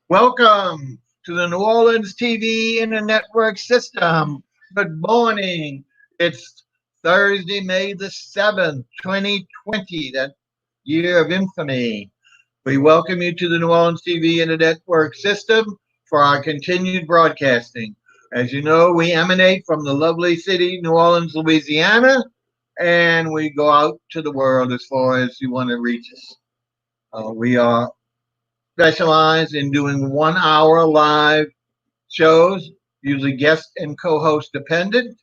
Welcome to the New Orleans TV Internet Network System. Good morning. It's Thursday, May the 7th, 2020, that year of infamy. We welcome you to the New Orleans TV Internet Network System for our continued broadcasting. As you know, we emanate from the lovely city, New Orleans, Louisiana, and we go out to the world as far as you want to reach us. We are specialize in doing 1 hour live shows, usually guest and co-host dependent,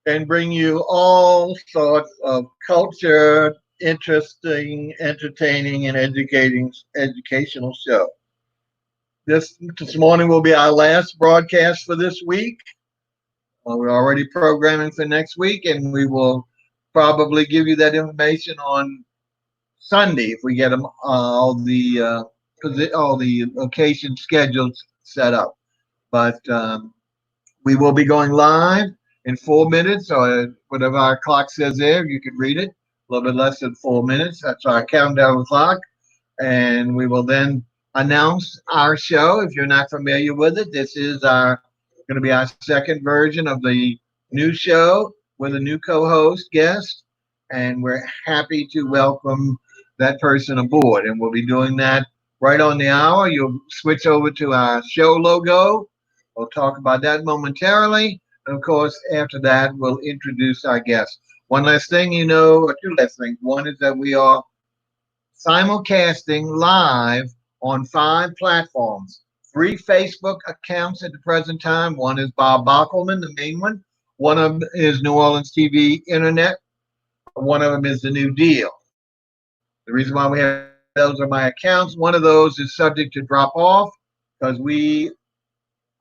and bring you all sorts of culture, interesting, entertaining, and educational show. This morning will be our last broadcast for this week. We're already programming for next week, and we will probably give you that information on Sunday if we get them all the location schedules set up. But we will be going live in 4 minutes, or whatever our clock says there. You can read it. A little bit less than 4 minutes. That's our countdown clock, and we will then announce our show. If you're not familiar with it, this is our going to be our second version of the new show with a new co-host guest, and we're happy to welcome that person aboard. And we'll be doing that right on the hour. You'll switch over to our show logo. We'll talk about that momentarily. And of course, after that, we'll introduce our guest. One last thing, or two last things. One is that we are simulcasting live on 5 platforms. 3 Facebook accounts at the present time. One is Bob Bockelman, the main one. One of them is New Orleans TV Internet. One of them is The New Deal. The reason why we have those are my accounts. One of those is subject to drop off because we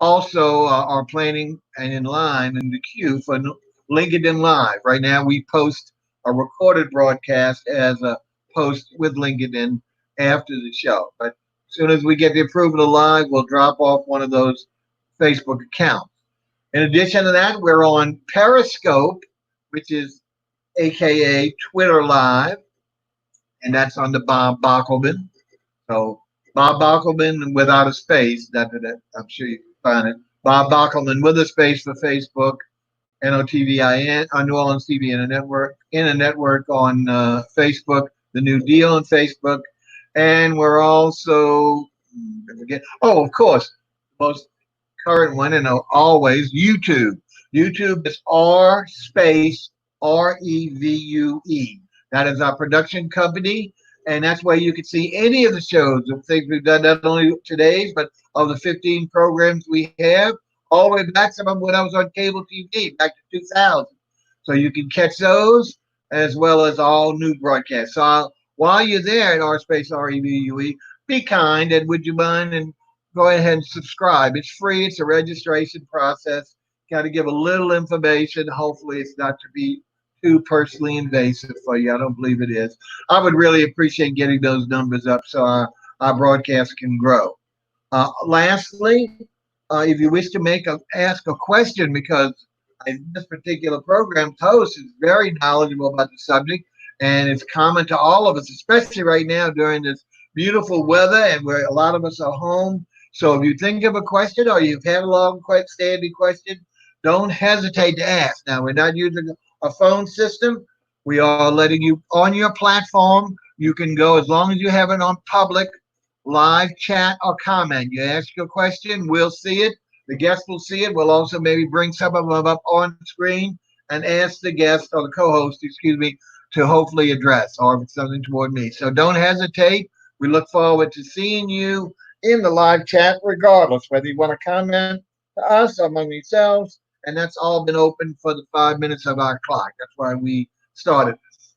also are planning and in line in the queue for LinkedIn Live. Right now, we post a recorded broadcast as a post with LinkedIn after the show. But as soon as we get the approval of live, we'll drop off one of those Facebook accounts. In addition to that, we're on Periscope, which is AKA Twitter Live, and that's under Bob Bockelman. So Bob Bockelman without a space. I'm sure you can find it. Bob Bockelman with a space for Facebook, NOTVIN, on New Orleans TV in a network on Facebook, The New Deal on Facebook, and we're also of course, the most current one and always YouTube. YouTube is R space REVUE. That is our production company, and that's where you can see any of the shows of things we've done, not only today's, but of the 15 programs we have, all the way back some of them when I was on cable TV back to 2000. So you can catch those as well as all new broadcasts. So while you're there at R space REVUE, be kind and would you mind and go ahead and subscribe. It's free. It's a registration process. Got to give a little information. Hopefully, it's not to be too personally invasive for you. I don't believe it is. I would really appreciate getting those numbers up so our broadcast can grow. Lastly, if you wish to ask a question, because this particular program's host is very knowledgeable about the subject, and it's common to all of us, especially right now during this beautiful weather, and where a lot of us are home. So if you think of a question or you've had a long standing question, don't hesitate to ask. Now, we're not using a phone system. We are letting you on your platform. You can go as long as you have it on public, live chat or comment. You ask your question, we'll see it. The guest will see it. We'll also maybe bring some of them up on screen and ask the guest or the co-host, to hopefully address, or if it's something toward me. So don't hesitate. We look forward to seeing you in the live chat, regardless whether you want to comment to us among yourselves. And that's all been open for the 5 minutes of our clock. That's why we started this.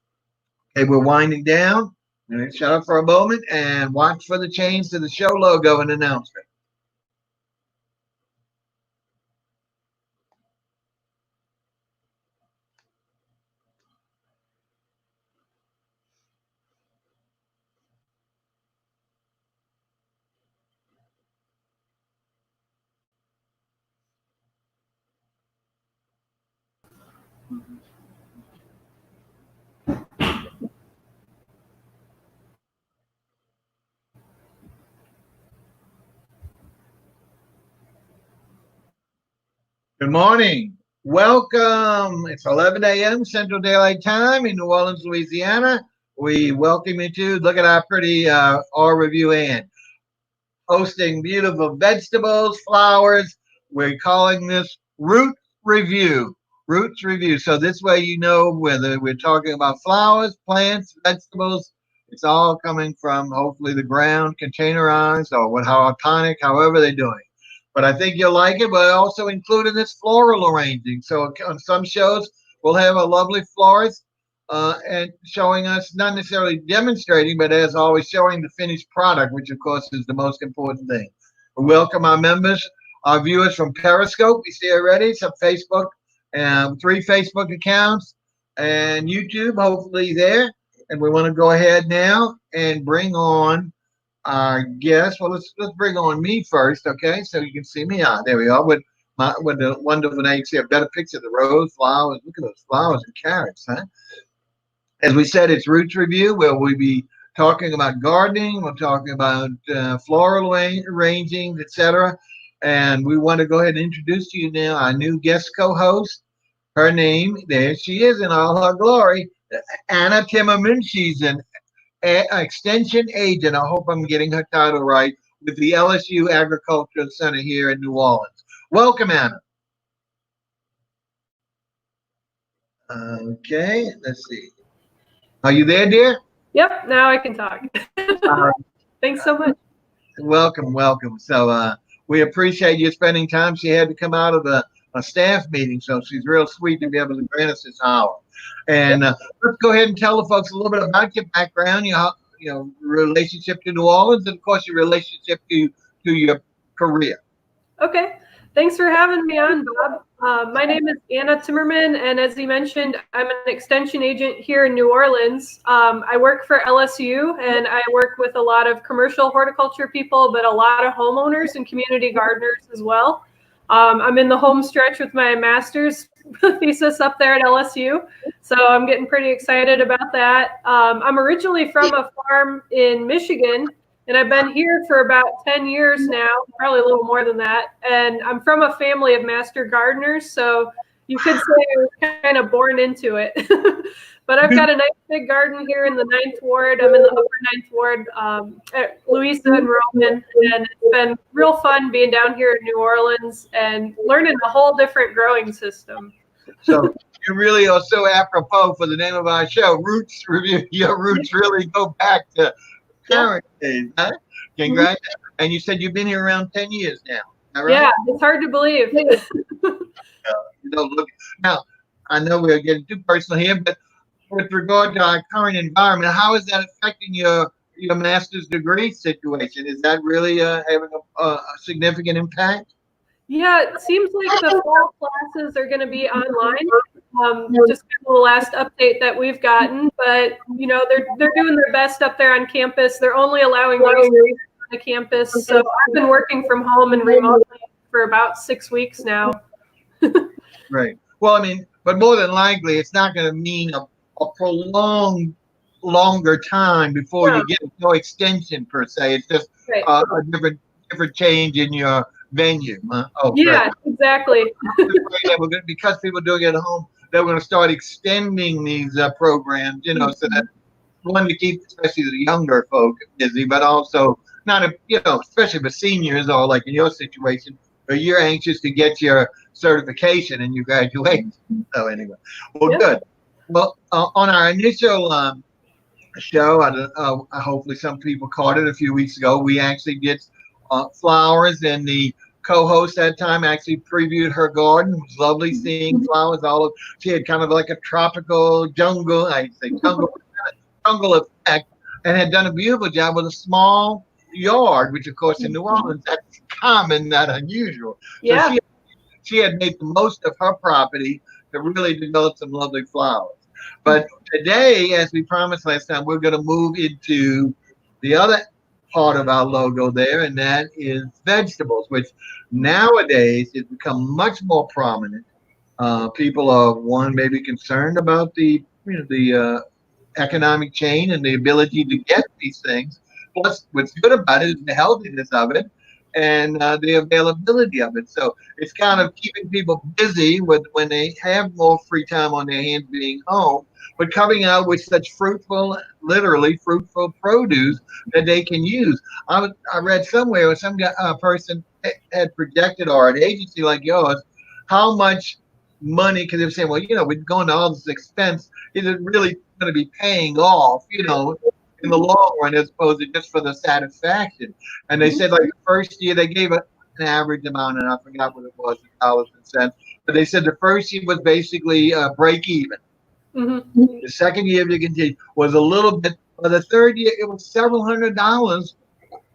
Okay, we're winding down. I'm going to shut up for a moment and watch for the change to the show logo and announcement. Good morning. Welcome. It's 11 a.m. Central Daylight Time in New Orleans, Louisiana. We welcome you to look at our pretty Revue and hosting beautiful vegetables, flowers. We're calling this Root Review. Roots Review. So this way you know whether we're talking about flowers, plants, vegetables. It's all coming from hopefully the ground, containerized, or what hydroponic, however they're doing. But I think you'll like it. But I also included this floral arranging. So on some shows we'll have a lovely florist and showing us, not necessarily demonstrating, but as always, showing the finished product, which of course is the most important thing. We welcome our members, our viewers from Periscope. We see already some Facebook, 3 Facebook accounts, and YouTube, hopefully there. And we want to go ahead now and bring on our guest. Well, let's bring on me first, okay? So you can see me. There we are with the wonderful name. You see a better picture of the rose flowers. Look at those flowers and carrots, huh? As we said, it's Roots Review, where we'll be talking about gardening, we're talking about floral arranging, etc. And we want to go ahead and introduce to you now our new guest co-host. Her name, there she is in all her glory, Anna Timmerman. She's an extension agent. I hope I'm getting her title right, with the LSU Agricultural Center here in New Orleans. Welcome, Anna. Okay, let's see. Are you there, dear? Yep, now I can talk. Thanks so much. Welcome, welcome. So we appreciate you spending time. She had to come out of a staff meeting, so she's real sweet to be able to grant us this hour. And let's go ahead and tell the folks a little bit about your background, your relationship to New Orleans, and of course your relationship to your career. Okay, thanks for having me on, Bob. My name is Anna Timmerman, and as you mentioned, I'm an extension agent here in New Orleans. I work for LSU, and I work with a lot of commercial horticulture people, but a lot of homeowners and community gardeners as well. I'm in the home stretch with my master's thesis up there at LSU, so I'm getting pretty excited about that. I'm originally from a farm in Michigan, and I've been here for about 10 years now, probably a little more than that. And I'm from a family of master gardeners, so you could say I was kind of born into it. But I've got a nice big garden here in the 9th Ward. I'm in the upper 9th Ward at Louisa and Roman. And it's been real fun being down here in New Orleans and learning a whole different growing system. So you really are so apropos for the name of our show, Roots Review. Your roots really go back to parent days, huh? Congrats. And you said you've been here around 10 years now. Right? Yeah, it's hard to believe. Look, now, I know we're getting too personal here, but with regard to our current environment, how is that affecting your master's degree situation? Is that really having a significant impact? Yeah, it seems like the fall classes are going to be online. Just the last update that we've gotten, but they're doing their best up there on campus. They're only allowing research on the campus, so I've been working from home and remotely for about 6 weeks now. Right. Well, I mean, but more than likely, it's not going to mean a prolonged, longer time before you get no extension per se. It's just a different change in your venue. Oh, yeah, great. Exactly. Because people are doing it at home, they're going to start extending these programs, so that one to keep especially the younger folk busy, but also not, especially for seniors or like in your situation, where you're anxious to get your certification and you graduate. So anyway, well, good. Well, on our initial show, hopefully some people caught it a few weeks ago. We actually did flowers, and the co-host that time actually previewed her garden. It was lovely seeing flowers she had kind of like a tropical jungle, jungle effect, and had done a beautiful job with a small yard, which of course in New Orleans, that's common, not unusual. So she had made the most of her property to really develop some lovely flowers. But today, as we promised last time, we're going to move into the other part of our logo there, and that is vegetables, which nowadays has become much more prominent. People are maybe concerned about the economic chain and the ability to get these things. Plus, what's good about it is the healthiness of it. and the availability of it. So it's kind of keeping people busy with when they have more free time on their hands being home, but coming out with such fruitful, literally fruitful produce that they can use. I read somewhere where some guy, person had projected, or an agency like yours, how much money, because they were saying, well, we're going to all this expense. Is it really going to be paying off, in the long run, as opposed to just for the satisfaction? And they said, like, the first year they gave an average amount, and I forgot what it was in dollars and cents, but they said the first year was basically break even. The second year they continued was a little bit. By the third year, it was several $100s,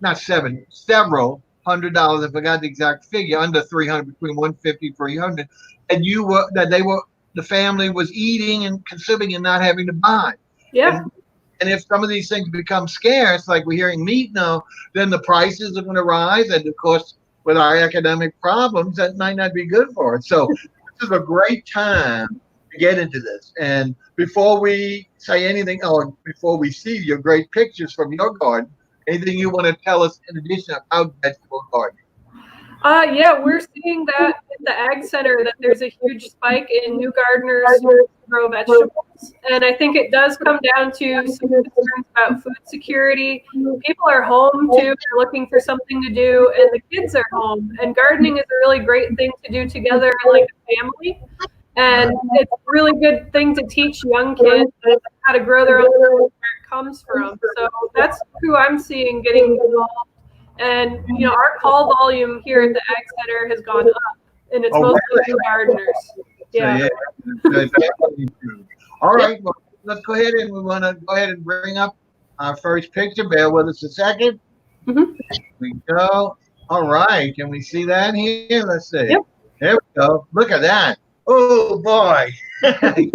not several $100. I forgot the exact figure, under 300, between 150 and 300. And the family was eating and consuming and not having to buy. Yeah. And if some of these things become scarce, like we're hearing meat now, then the prices are going to rise. And of course, with our economic problems, that might not be good for us. So this is a great time to get into this. And before we say anything, or before we see your great pictures from your garden, anything you want to tell us in addition about vegetable gardening? Yeah, we're seeing that at the Ag Center, that there's a huge spike in new gardeners who grow vegetables. And I think it does come down to some concerns about food security. People are home too, they're looking for something to do, and the kids are home. And gardening is a really great thing to do together like a family. And it's a really good thing to teach young kids how to grow their own food, where it comes from. So that's who I'm seeing getting involved. And our call volume here at the Ag Center has gone up, and it's mostly new gardeners. Yeah. So, all right. Well, let's go ahead, and we want to go ahead and bring up our first picture. Bear with us a second. Here we go. All right. Can we see that here? Let's see. Yep. There we go. Look at that. Oh boy. It's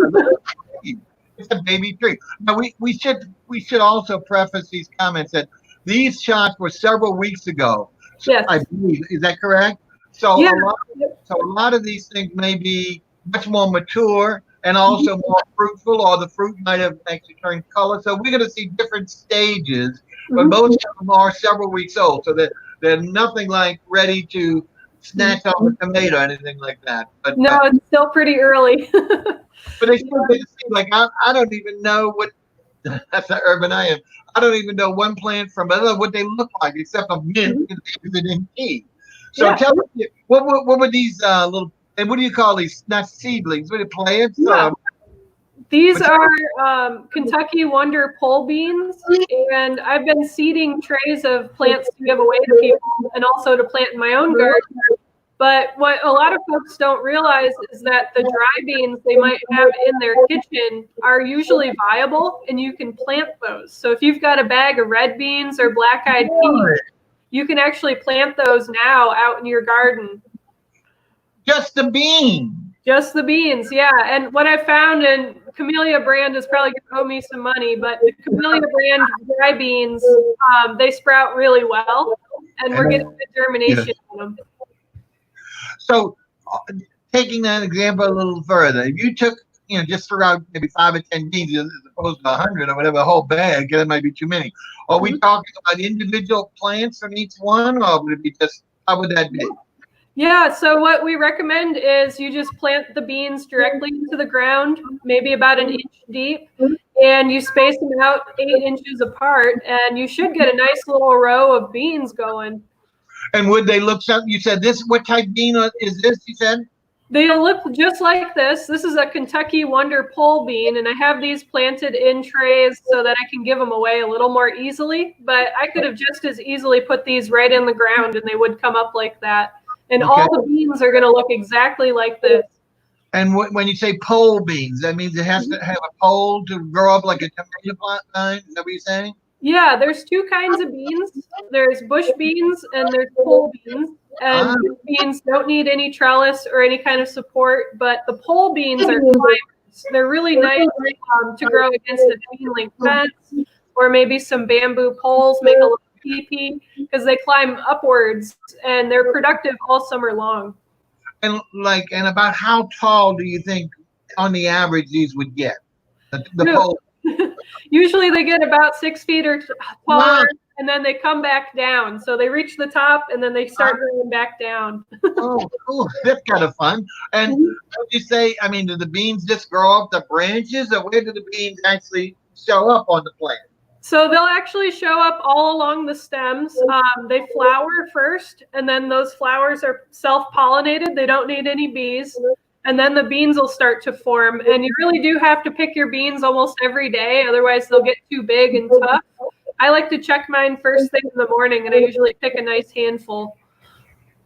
a baby tree. Now we should also preface these comments that these shots were several weeks ago. So Yes. I believe, is that correct? So Yeah. a lot of these things may be much more mature and also more fruitful, or the fruit might have actually turned color. So we're going to see different stages, but most of them are several weeks old. So they're nothing like ready to snatch off a tomato or anything like that. But No, it's still pretty early. but they still seem like I don't even know what. That's how urban I am. I don't even know one plant from another what they look like, except a mint because they use it in tea. So tell me, what were these little? And what do you call these? Not seedlings, what are plants? Yeah. These are Kentucky Wonder pole beans, and I've been seeding trays of plants to give away to people, and also to plant in my own garden. But what a lot of folks don't realize is that the dry beans they might have in their kitchen are usually viable, and you can plant those. So if you've got a bag of red beans or black-eyed peas, you can actually plant those now out in your garden. Just the beans. Just the beans, yeah. And what I found, and Camellia brand is probably going to owe me some money, but the Camellia brand dry beans, they sprout really well, and we're getting good germination on them. So, taking that example a little further, if you took, just throw out maybe 5 or 10 beans as opposed to 100 or whatever, a whole bag, that might be too many. Are we talking about individual plants from each one, or would it be just, how would that be? Yeah, so what we recommend is you just plant the beans directly into the ground, maybe about an inch deep, and you space them out 8 inches apart, and you should get a nice little row of beans going. And would they look something? You said this, what type bean is this, you said? They'll look just like this. This is a Kentucky Wonder pole bean, and I have these planted in trays so that I can give them away a little more easily, but I could have just as easily put these right in the ground and they would come up like that. And all the beans are going to look exactly like this. And when you say pole beans, that means it has to have a pole to grow up like a tomato plant? Is that what you're saying? Yeah, there's 2 kinds of beans. There's bush beans and there's pole beans. And bush beans don't need any trellis or any kind of support, but the pole beans are climbers. They're really nice to grow against a chain link fence, or maybe some bamboo poles, make a little teepee, because they climb upwards and they're productive all summer long. And about how tall do you think on the average these would get? The pole? Usually they get about 6 feet or taller, and then they come back down. So they reach the top and then they start going back down. Oh, cool. That's kind of fun. And would you say, I mean, do the beans just grow off the branches, or where do the beans actually show up on the plant? So they'll actually show up all along the stems. They flower first, and then those flowers are self-pollinated. They don't need any bees. And then the beans will start to form. And you really do have to pick your beans almost every day. Otherwise, they'll get too big and tough. I like to check mine first thing in the morning, and I usually pick a nice handful.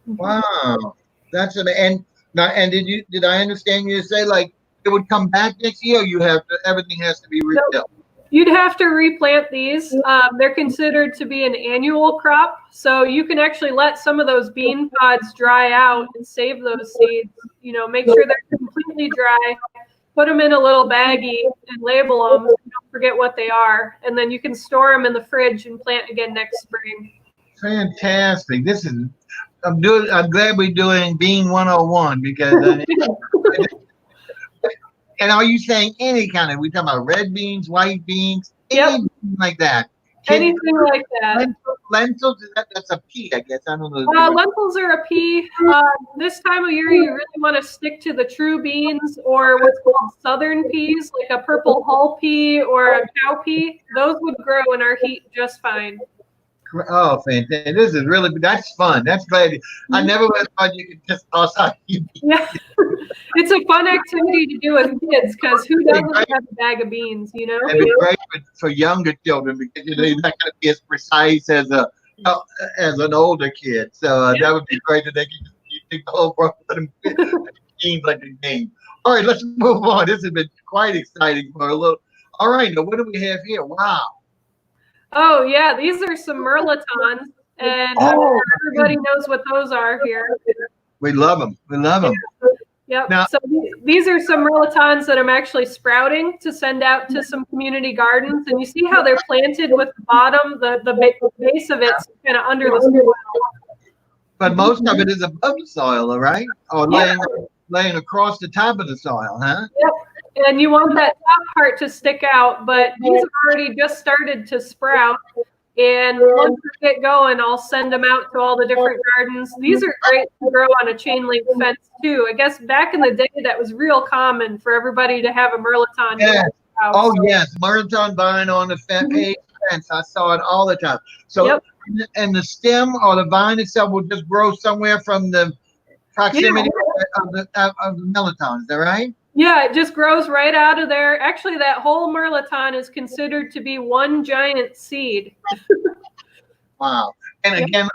Wow. That's amazing. And did I understand you to say, like, it would come back next year, or everything has to be rebuilt? You'd have to replant these. They're considered to be an annual crop. So you can actually let some of those bean pods dry out and save those seeds. You know, make sure they're completely dry, put them in a little baggie and label them. Don't forget what they are. And then you can store them in the fridge and plant again next spring. Fantastic. I'm glad we're doing Bean 101 because and are you saying any kind of, we talking about red beans, white beans, anything like that? Anything like that. Lentils, that's a pea, I guess. I don't know. Lentils are a pea. This time of year, you really want to stick to the true beans or what's called southern peas, like a purple hull pea or a cow pea. Those would grow in our heat just fine. Oh, fantastic. This is really, that's fun. That's glad. I never would have thought you could just toss out. Yeah. It's a fun activity to do with kids because who doesn't have a bag of beans, you know? It'd be great for younger children because you're not going to be as precise as an older kid. So that would be great that they can you think the whole world seems like a game. All right, let's move on. This has been quite exciting for a little. All right, now what do we have here? Wow. Oh, yeah, these are some mirlitons, and everybody knows what those are here. We love them. We love them. Yep. Now, so these are some mirlitons that I'm actually sprouting to send out to some community gardens. And you see how they're planted with the bottom, the base of it's kind of under the soil. But most of it is above the soil, right? Or laying across the top of the soil, huh? Yep. And you want that top part to stick out, but these have already just started to sprout. And once they get going, I'll send them out to all the different gardens. These are great to grow on a chain link fence too. I guess back in the day, that was real common for everybody to have a mirliton. Yes. Oh, yes. Mirliton vine on the fence. I saw it all the time. So, and the stem or the vine itself will just grow somewhere from the proximity of the mirliton. Is that right? Yeah, it just grows right out of there. Actually, that whole mirliton is considered to be one giant seed. Wow. And again,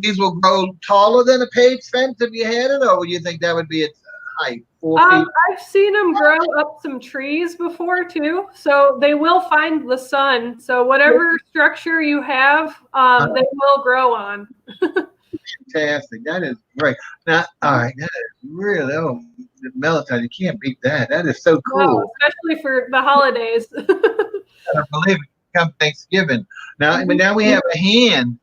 these will grow taller than a page fence if you had it, or would you think that would be its height, 4 feet? I've seen them grow up some trees before, too. So they will find the sun. So whatever structure you have, they will grow on. Fantastic. That is great. Now, all right, that is really, the melatonin, you can't beat that. That is so cool. No, especially for the holidays. I don't believe it. Come Thanksgiving. Now we have a hand.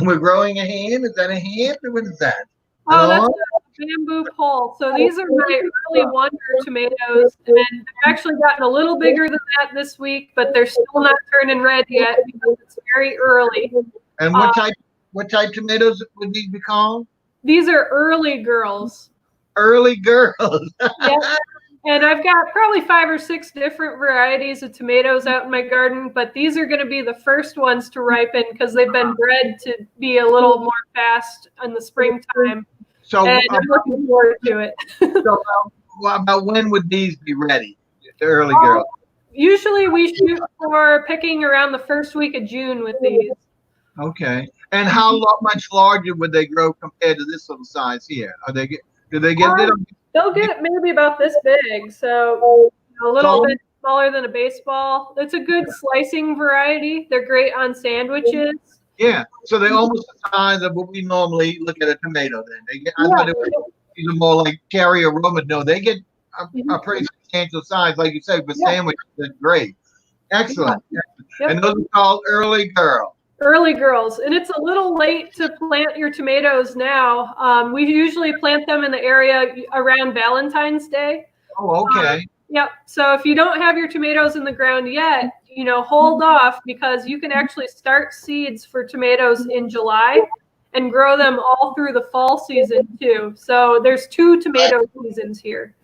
We're growing a hand. Is that a hand or what is that? Oh, that's a bamboo pole. So these are my early wonder tomatoes, and they've actually gotten a little bigger than that this week, but they're still not turning red yet because it's very early. And what type tomatoes would these be called? These are early girls. Early girls. Yeah. And I've got probably 5 or 6 different varieties of tomatoes out in my garden, but these are going to be the first ones to ripen because they've been bred to be a little more fast in the springtime. So and I'm looking forward to it. So about when would these be ready, the early girls? Usually we shoot for picking around the first week of June with these. Okay. And how much larger would they grow compared to this little size here? Do they get little? They'll get maybe about this big, so a little bit smaller than a baseball. It's a good slicing variety. They're great on sandwiches. Yeah, so they're almost the size of what we normally look at a tomato. Then they get. I thought these are more like cherry or Roman. No, they get a pretty substantial size, like you said, for sandwiches. They're great, excellent. Yep. And those are called early girls. Early girls, and it's a little late to plant your tomatoes now. We usually plant them in the area around Valentine's Day. Oh, okay. Yep. So if you don't have your tomatoes in the ground yet, hold off, because you can actually start seeds for tomatoes in July and grow them all through the fall season too. So there's 2 tomato seasons here.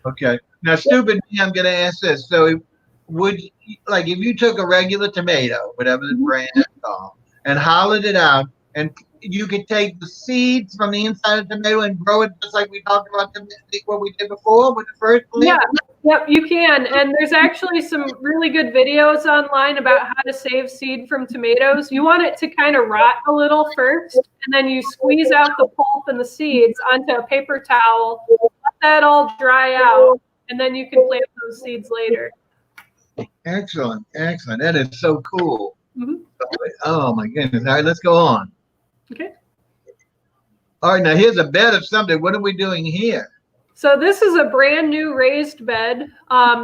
Okay. Now, stupid me, I'm going to ask this. So would, like, if you took a regular tomato, whatever the brand is called, and hollowed it out, and you could take the seeds from the inside of the tomato and grow it just like we talked about what we did before with the first plant? Yeah. Yep, you can. And there's actually some really good videos online about how to save seed from tomatoes. You want it to kind of rot a little first, and then you squeeze out the pulp and the seeds onto a paper towel, let that all dry out, and then you can plant those seeds later. Excellent. Excellent. That is so cool. Mm-hmm. Oh, my goodness. All right, let's go on. Okay. All right, now here's a bed of something. What are we doing here? So this is a brand new raised bed.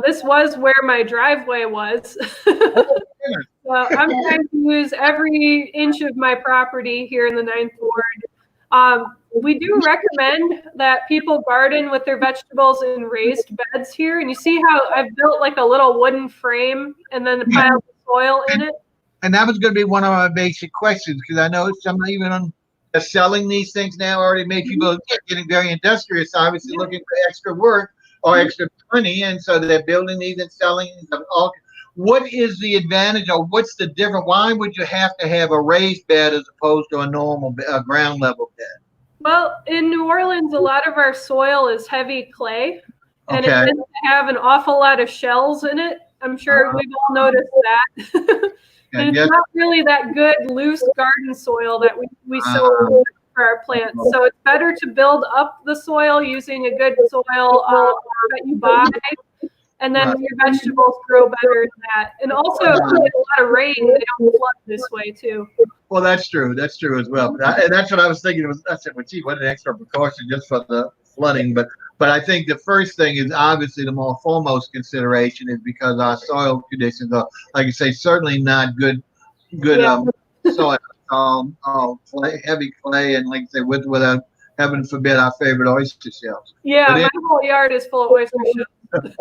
This was where my driveway was. So I'm trying to use every inch of my property here in the 9th Ward. We do recommend that people garden with their vegetables in raised beds here. And you see how I've built like a little wooden frame and then a pile of soil in it? And that was going to be one of my basic questions, because I know some even on selling these things now already made people getting very industrious, obviously looking for extra work or extra money, and so they're building these and selling them all. What is the advantage, or what's the difference? Why would you have to have a raised bed as opposed to a normal ground level bed? Well, in New Orleans, a lot of our soil is heavy clay, and it tends to have an awful lot of shells in it. I'm sure we've all noticed that. And it's not really that good loose garden soil that we sow for our plants. So it's better to build up the soil using a good soil that you buy, and then your vegetables grow better in that. And also, if you get a lot of rain, they don't flood this way too. Well, that's true. That's true as well. And that's what I was thinking. I said, well, gee, what an extra precaution just for the flooding. But I think the first thing is obviously the more foremost consideration is because our soil conditions are, like you say, certainly not good soil. Clay, heavy clay, and like I say, with heaven forbid, our favorite oyster shells. Yeah, my whole yard is full of oyster shells.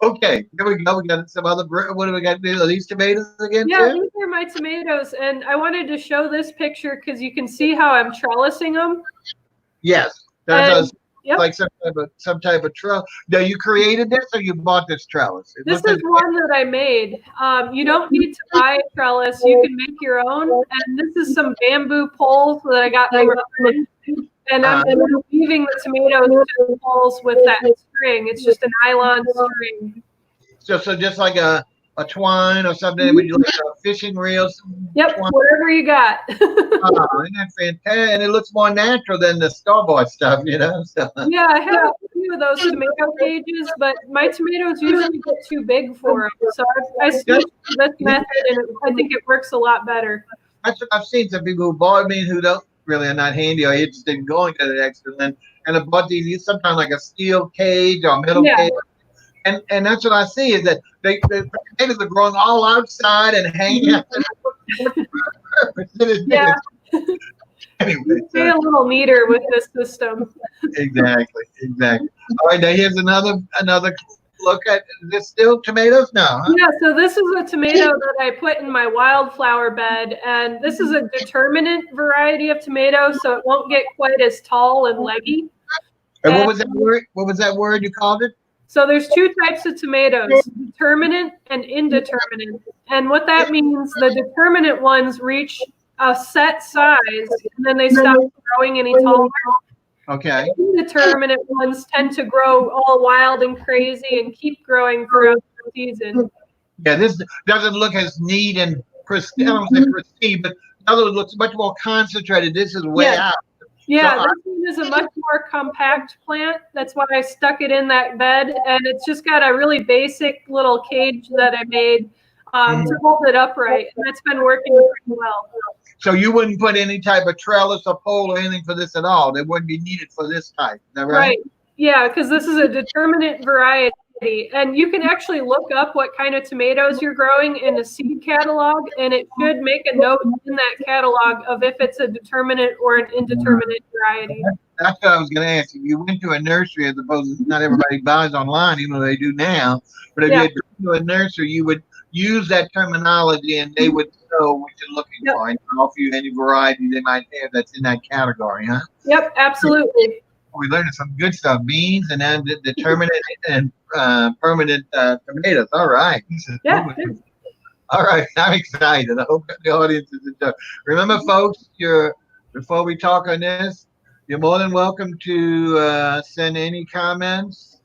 Okay, here we go. We got some other. What do we got? Are these tomatoes again? Yeah, these are my tomatoes, and I wanted to show this picture because you can see how I'm trellising them. Yes, that's like some type of trellis. Now, you created this, or you bought this trellis? This is one that I made. You don't need to buy a trellis; you can make your own. And this is some bamboo poles that I got from a friend. And I'm weaving the tomatoes to the poles with that string. It's just a nylon string. So just like a twine or something, would you like a fishing reel? Yep, whatever you got. Isn't that fantastic? And it looks more natural than the store-bought stuff, So. Yeah, I have a few of those tomato cages, but my tomatoes usually get too big for them. So I switched to this method, and I think it works a lot better. That's what I've seen. Some people who bought me who don't really are not handy or interested in going to the extra and I bought these sometimes like a steel cage or metal cage. And that's what I see is that the potatoes are growing all outside and hanging out. Yeah. Anyway, stay a little neater with this system. Exactly. All right, now here's another look at this. Still tomatoes now, huh? Yeah, so this is a tomato that I put in my wildflower bed, and this is a determinate variety of tomato, so it won't get quite as tall and leggy. And what was that word? What was that word you called it? So there's 2 types of tomatoes, determinate and indeterminate. And what that means, the determinate ones reach a set size, and then they stop growing any taller. Okay. Indeterminate ones tend to grow all wild and crazy and keep growing throughout the season. Yeah, this doesn't look as neat and pristine. I don't say pristine, but the other one looks much more concentrated. This is way out. Yeah, this one is a much more compact plant. That's why I stuck it in that bed, and it's just got a really basic little cage that I made to hold it upright, and that's been working pretty well. So you wouldn't put any type of trellis or pole or anything for this at all. They wouldn't be needed for this type. Is that right? Right. Yeah, because this is a determinate variety. And you can actually look up what kind of tomatoes you're growing in the seed catalog, and it should make a note in that catalog of if it's a determinate or an indeterminate variety. That's what I was going to ask. If you went to a nursery, as opposed to not everybody buys online, even though they do now, but if you had gone to a nursery, you would use that terminology and they would know what you're looking for and offer you any variety they might have that's in that category, huh? Yep, absolutely. We learned some good stuff. Beans and then determinate and permanent tomatoes. All right. Cool. All right. I'm excited. I hope the audience is enjoying. Remember, folks, before we talk on this, you're more than welcome to send any comments.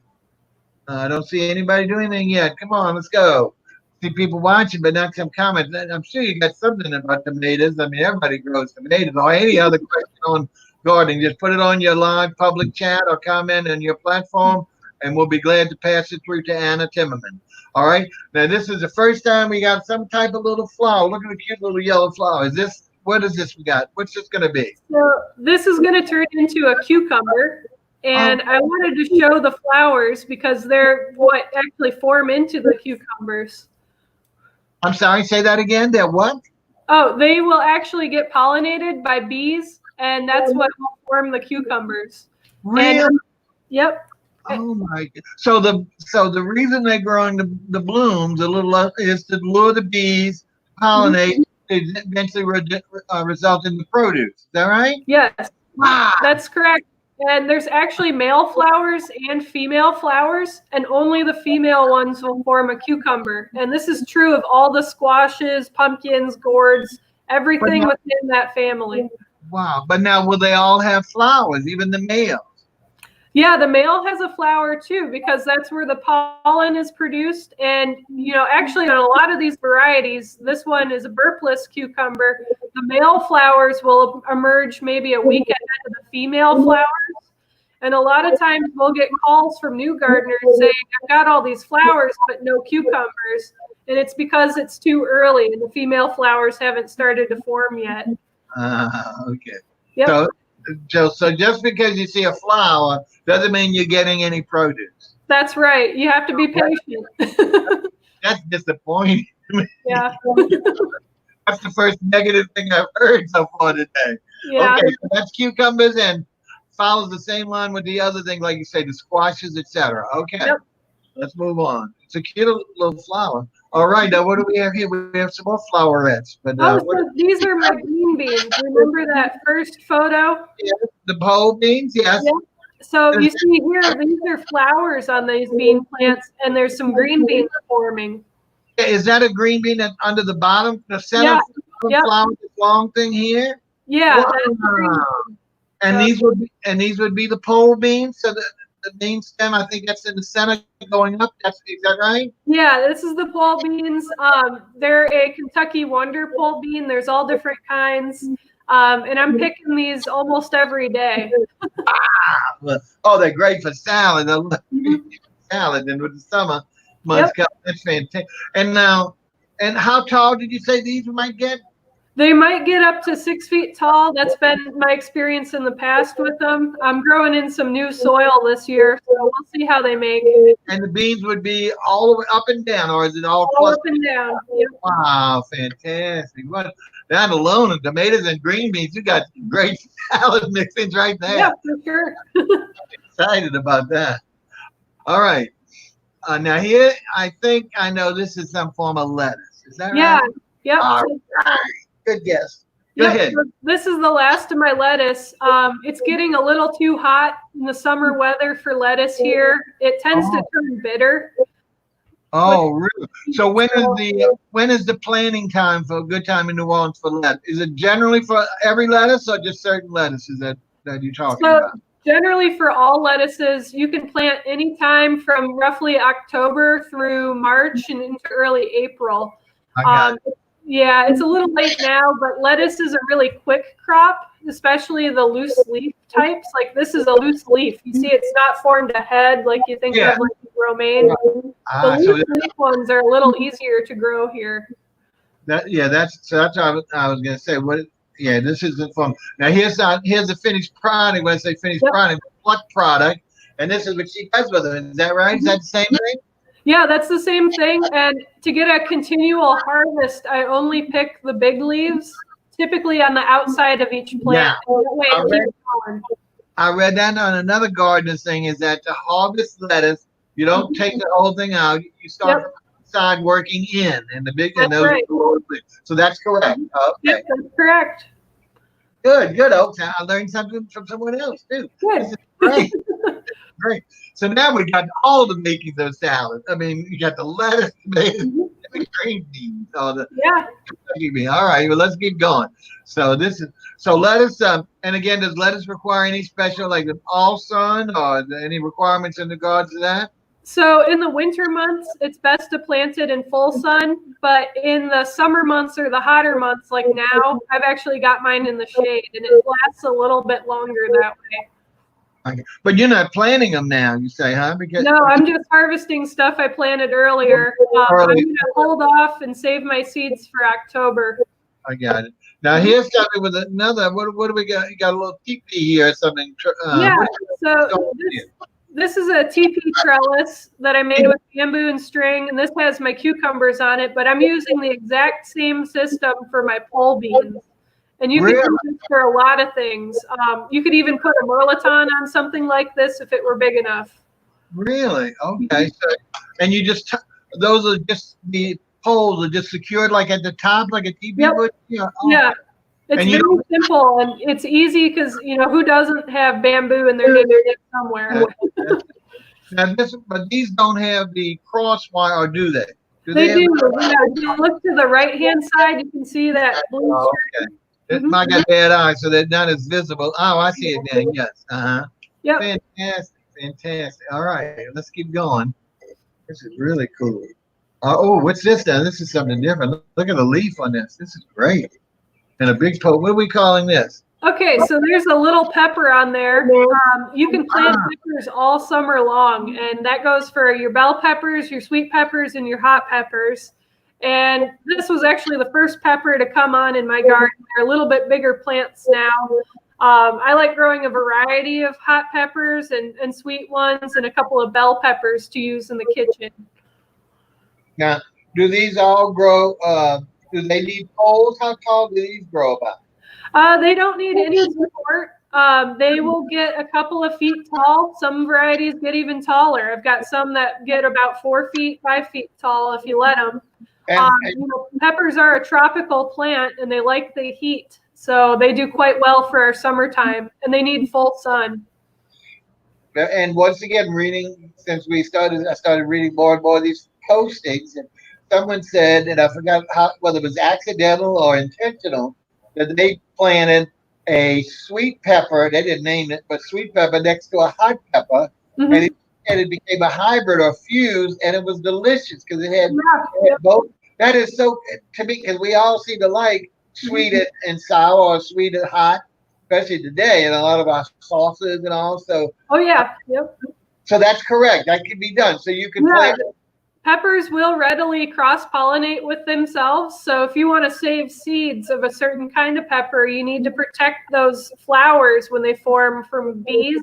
I don't see anybody doing anything yet. Come on, let's go. See people watching, but not some comments. I'm sure you got something about tomatoes. I mean, everybody grows tomatoes or any other question on gardening. Just put it on your live public chat or comment on your platform, and we'll be glad to pass it through to Anna Timmerman. All right. Now, this is the first time we got some type of little flower. Look at the cute little yellow flower. What is this we got? What's this going to be? So this is going to turn into a cucumber. And I wanted to show the flowers because they're what actually form into the cucumbers. I'm sorry, say that again. They're what? Oh, they will actually get pollinated by bees, and that's what will form the cucumbers. Really? And, yep. Oh my God. So the reason they're growing the blooms is to lure the bees, pollinate, to eventually result in the produce. Is that right? Yes. Wow. That's correct. And there's actually male flowers and female flowers, and only the female ones will form a cucumber. And this is true of all the squashes, pumpkins, gourds, everything within that family. Wow. But now, will they all have flowers, even the males? Yeah, the male has a flower too, because that's where the pollen is produced. And, actually on a lot of these varieties, this one is a burpless cucumber. The male flowers will emerge maybe a week ahead of the female flowers. And a lot of times we'll get calls from new gardeners saying, I've got all these flowers, but no cucumbers. And it's because it's too early and the female flowers haven't started to form yet. Okay. Yep. So just because you see a flower doesn't mean you're getting any produce. That's right. You have to be patient. That's disappointing. Yeah. That's the first negative thing I've heard so far today. Yeah. Okay, so that's cucumbers and follows the same line with the other thing, like you say, the squashes, etc. Okay. Yep. Let's move on. It's a cute little flower. All right, now what do we have here? We have some more flowerets. But so these are my green beans. Remember that first photo? Yeah, the pole beans, yes. Yep. So you see here, these are flowers on these bean plants, and there's some green beans forming. Is that a green bean that's under the bottom, the center of the flower, this long thing here? Yeah. Wow. That's green bean. And these would be the pole beans. So the main stem, I think that's in the center going up. Is that right? Yeah, this is the pole beans. They're a Kentucky Wonder pole bean. There's all different kinds. And I'm picking these almost every day. They're great for salad. Salad, and with the summer months come, that's fantastic. And how tall did you say these might get? They might get up to 6 feet tall. That's been my experience in the past with them. I'm growing in some new soil this year, so we'll see how they make. And the beans would be all the way up and down, or is it all up and down? Yep. Wow, fantastic. That alone, and tomatoes and green beans, you got great salad mixings right there. Yeah, for sure. Excited about that. All right. Now here, I think I know this is some form of lettuce. Is that right? Yeah. Yep. All right. Good guess. Go ahead. So this is the last of my lettuce. It's getting a little too hot in the summer weather for lettuce here. It tends to turn bitter. Oh, really? So when is the planting time for a good time in New Orleans for lettuce? Is it generally for every lettuce or just certain lettuces that you're talking about? Generally for all lettuces, you can plant anytime from roughly October through March and into early April. Yeah, it's a little late now, but lettuce is a really quick crop, especially the loose leaf types. Like this is a loose leaf. You see, it's not formed a head like you think of like romaine. The loose leaf ones are a little easier to grow here. That's what I was gonna say. This isn't from now. Here's the finished product. When I say finished product, plucked product, and this is what she does with it. Is that right? Is that the same thing? Yeah, that's the same thing. And to get a continual harvest, I only pick the big leaves, typically on the outside of each plant. Yeah. And that way I it read, keeps going. I read that on another gardener thing is that to harvest lettuce, you don't take the whole thing out. You start Yep, from outside working in, and the big and that's those. right. So that's correct. Yep, Okay. that's correct. Good, good, Oaks. I learned something from someone else too. This Good. is great, great. So now we got all the makings of salad. I mean, you got the lettuce, tomatoes, Mhm. the green beans, all the. Yeah. All right, well, let's keep going. So this is so lettuce. And again, does lettuce require any special like the all sun or any requirements in regards to that? So in the winter months, it's best to plant it in full sun. But in the summer months or the hotter months, like now, I've actually got mine in the shade, and it lasts a little bit longer that way. Okay. But you're not planting them now, you say, huh? Because No, I'm just harvesting stuff I planted earlier. I'm early. going to hold off and save my seeds for October. I got it. Now here's something with another. What do we got? You got a little teepee here or something. Yeah, What so this is a teepee trellis that I made with bamboo and string, and this has my cucumbers on it, but I'm using the exact same system for my pole beans. And you could really? use this for a lot of things. You could even put a mirliton on something like this if it were big enough. Really? Okay. So, and you just those are just the poles are just secured like at the top, like a teepee Yep. would. Yeah. Yeah. It's And very you simple and it's easy because, who doesn't have bamboo in their neighborhood somewhere? now this, but these don't have the cross wire, or do they? Do They they have? do. Yeah. If you look to the right-hand side, you can see that blue Oh, string. okay. Mhm. I got bad eyes, so they're not as visible. Oh, I see it now. Yes. Yep. Fantastic. Fantastic. All right, let's keep going. This is really cool. Oh, what's this then? This is something different. Look at the leaf on this. This is great. And a big poke. What are we calling this? Okay, so there's a little pepper on there. You can plant peppers all summer long, and that goes for your bell peppers, your sweet peppers, and your hot peppers. And this was actually the first pepper to come on in my garden. They're a little bit bigger plants now. I like growing a variety of hot peppers and sweet ones and a couple of bell peppers to use in the kitchen. Now, do these all grow? Do they need poles? How tall do these grow about? They don't need any support. They will get a couple of feet tall. Some varieties get even taller. I've got some that get about 4 feet, 5 feet tall if you let them. And Peppers are a tropical plant and they like the heat. So they do quite well for our summertime and they need full sun. and once again, reading since I started reading more and more of these postings, and someone said, and I forgot whether it was accidental or intentional, that they planted a sweet pepper. They didn't name it, but sweet pepper next to a hot pepper, Mm-hmm. and it became a hybrid or fuse, and it was delicious because it had Yeah. both. That is so to me because we all seem to like sweet and sour or sweet and hot, especially today, and a lot of our sauces and all. So, Oh yeah. Yep. so that's correct. That can be done. So you can Yeah. plant. Peppers will readily cross-pollinate with themselves. So if you want to save seeds of a certain kind of pepper, you need to protect those flowers when they form from bees,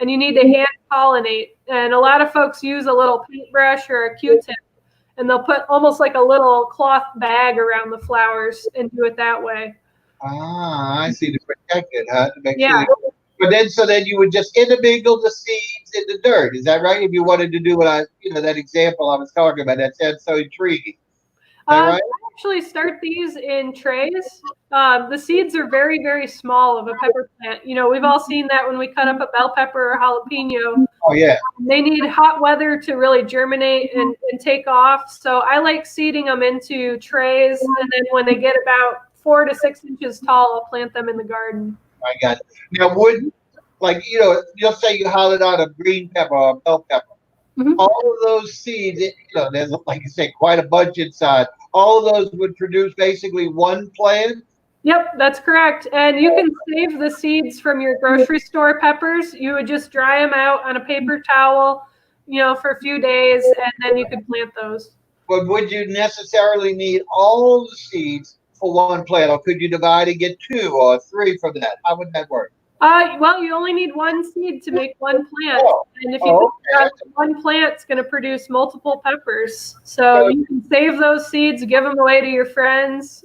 and you need to hand pollinate. And a lot of folks use a little paintbrush or a Q-tip, and they'll put almost like a little cloth bag around the flowers and do it that way. Ah, I see. To protect it, huh? To make Yeah. sure. But then, so then you would just intermingle the seeds in the dirt. Is that right? If you wanted to do what that example I was talking about, that sounds so intriguing. Is that right? I actually start these in trays. The seeds are very, very small of a pepper plant. We've all seen that when we cut up a bell pepper or jalapeno. Oh yeah. They need hot weather to really germinate and take off. So I like seeding them into trays, and then when they get about 4 to 6 inches tall, I'll plant them in the garden. I got it. Now, you'll say you hollowed out a green pepper or a bell pepper. Mm-hmm. All of those seeds, there's, like you say, quite a bunch inside. All of those would produce basically one plant. Yep, that's correct. And you can save the seeds from your grocery store peppers. You would just dry them out on a paper towel, for a few days, and then you could plant those. But would you necessarily need all the seeds for one plant, or could you divide and get 2 or 3 from that? How would that work? Well, you only need one seed to make one plant. And if you Oh, think okay. about it, one plant's going to produce multiple peppers. So you can save those seeds, give them away to your friends.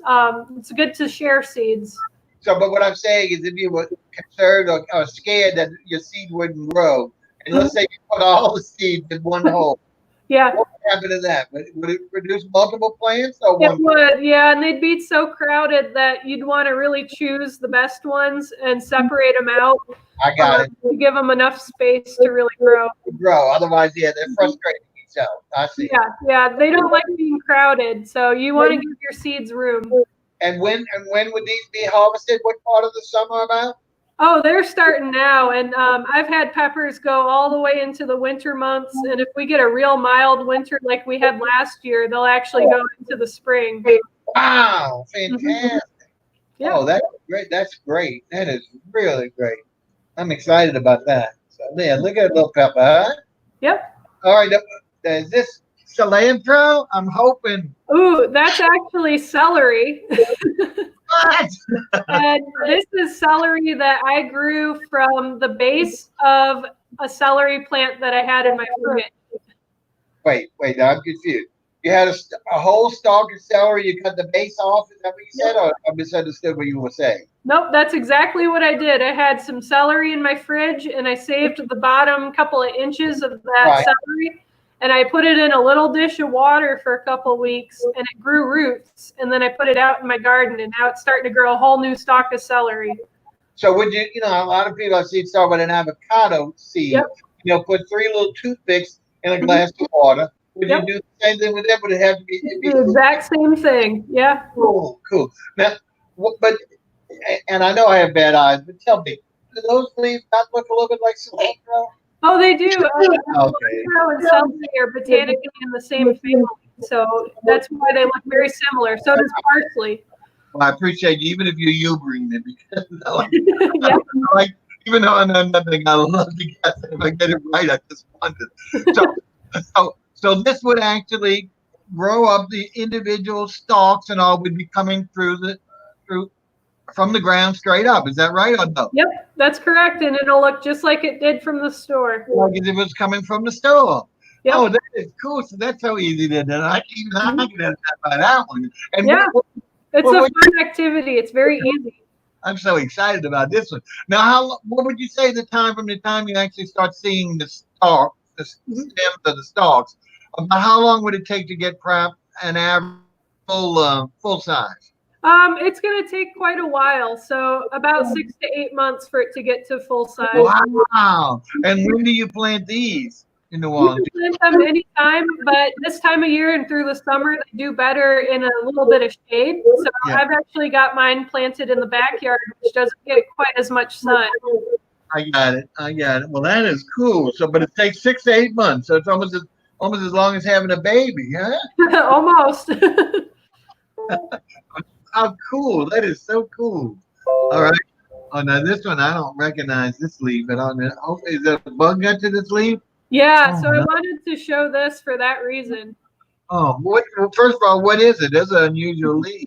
It's good to share seeds. So, but what I'm saying is, if you were concerned or scared that your seed wouldn't grow, and let's say you put all the seeds in one hole, Yeah. what would happen to that? Would it produce multiple plants or It one? would, yeah, and they'd be so crowded that you'd want to really choose the best ones and separate them out. I got it. To give them enough space to really grow. Grow. Otherwise, yeah, they're frustrating each other. I see. Yeah, they don't like being crowded, so you want to give your seeds room. And when would these be harvested? What part of the summer about? Oh, they're starting now, and I've had peppers go all the way into the winter months. And if we get a real mild winter like we had last year, they'll actually go into the spring. Wow, fantastic! Yeah. Oh, that's great. That's great. That is really great. I'm excited about that. So yeah, look at a little pepper. Huh? Yep. All right, is this cilantro? I'm hoping. Ooh, that's actually celery. What? And this is celery that I grew from the base of a celery plant that I had in my fridge. Wait, now I'm confused. You had a whole stalk of celery, you cut the base off, is that what you said, or I misunderstood what you were saying? Nope, that's exactly what I did. I had some celery in my fridge, and I saved the bottom couple of inches of that celery, and I put it in a little dish of water for a couple of weeks, and it grew roots, and then I put it out in my garden, and now it's starting to grow a whole new stalk of celery. So would you, a lot of people I see start with an avocado seed, put 3 little toothpicks in a glass of water. Would you do the same thing with that? Would it have to be the exact same thing? Yeah. Cool. Now, but and I know I have bad eyes, but tell me, do those leaves not look a little bit like cilantro? Oh, they do. Okay. Cilantro and celery are botanically in the same family, so that's why they look very similar. So does parsley. Well, I appreciate you, even if you're humoring me, because like, even though I know nothing, I love to guess. If I get it right, I just wonder. So this would actually grow up. The individual stalks and all would be coming through from the ground straight up. Is that right or no? Yep, that's correct, and it'll look just like it did from the store. Like if it was coming from the store. Yep. Oh, that is cool. So that's so easy to do. I can identify that one. And it's a fun activity. It's very easy. I'm so excited about this one. Now, what would you say the time from the time you actually start seeing the stalk, the stems of the stalks? About how long would it take to get an average full size? It's going to take quite a while. So about 6 to 8 months for it to get to full size. Wow! And when do you plant these in New Orleans? You can plant them anytime, but this time of year and through the summer, they do better in a little bit of shade. So I've actually got mine planted in the backyard, which doesn't get quite as much sun. I got it. Well, that is cool. So, but it takes 6 to 8 months. So it's almost as long as having a baby, huh? Almost. How cool. That is so cool. All right. Oh, now this one, I don't recognize this leaf, but is there a bug got to this leaf? Yeah, so I wanted to show this for that reason. Oh, well, first of all, what is it? There's an unusual leaf.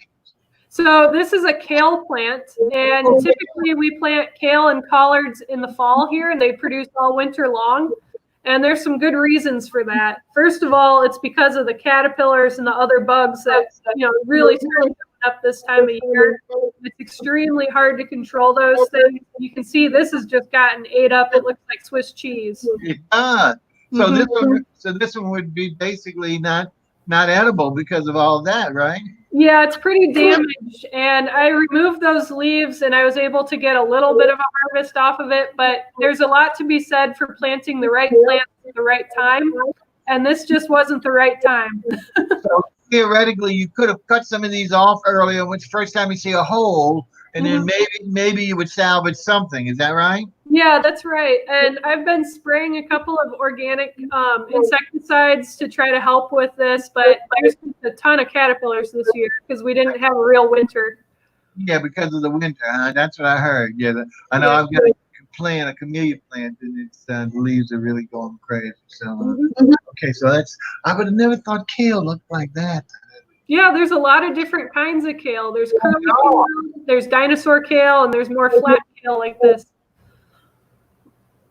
So this is a kale plant, and typically we plant kale and collards in the fall here, and they produce all winter long. And there's some good reasons for that. First of all, it's because of the caterpillars and the other bugs that really start coming up this time of year. It's extremely hard to control those things. You can see this has just gotten ate up. It looks like Swiss cheese. It does. So this one would be basically not edible because of all that, right? Yeah, it's pretty damaged, and I removed those leaves, and I was able to get a little bit of a harvest off of it, but there's a lot to be said for planting the right plants at the right time, and this just wasn't the right time. So theoretically, you could have cut some of these off earlier, which first time you see a hole, and then maybe you would salvage something. Is that right? Yeah, that's right. And I've been spraying a couple of organic insecticides to try to help with this, but there's a ton of caterpillars this year because we didn't have a real winter. Yeah, because of the winter. That's what I heard. Yeah, I know. I've got a camellia plant, and it's the leaves are really going crazy. So okay, so I would have never thought kale looked like that. Yeah, there's a lot of different kinds of kale. There's curly kale, there's dinosaur kale, and there's more flat kale like this.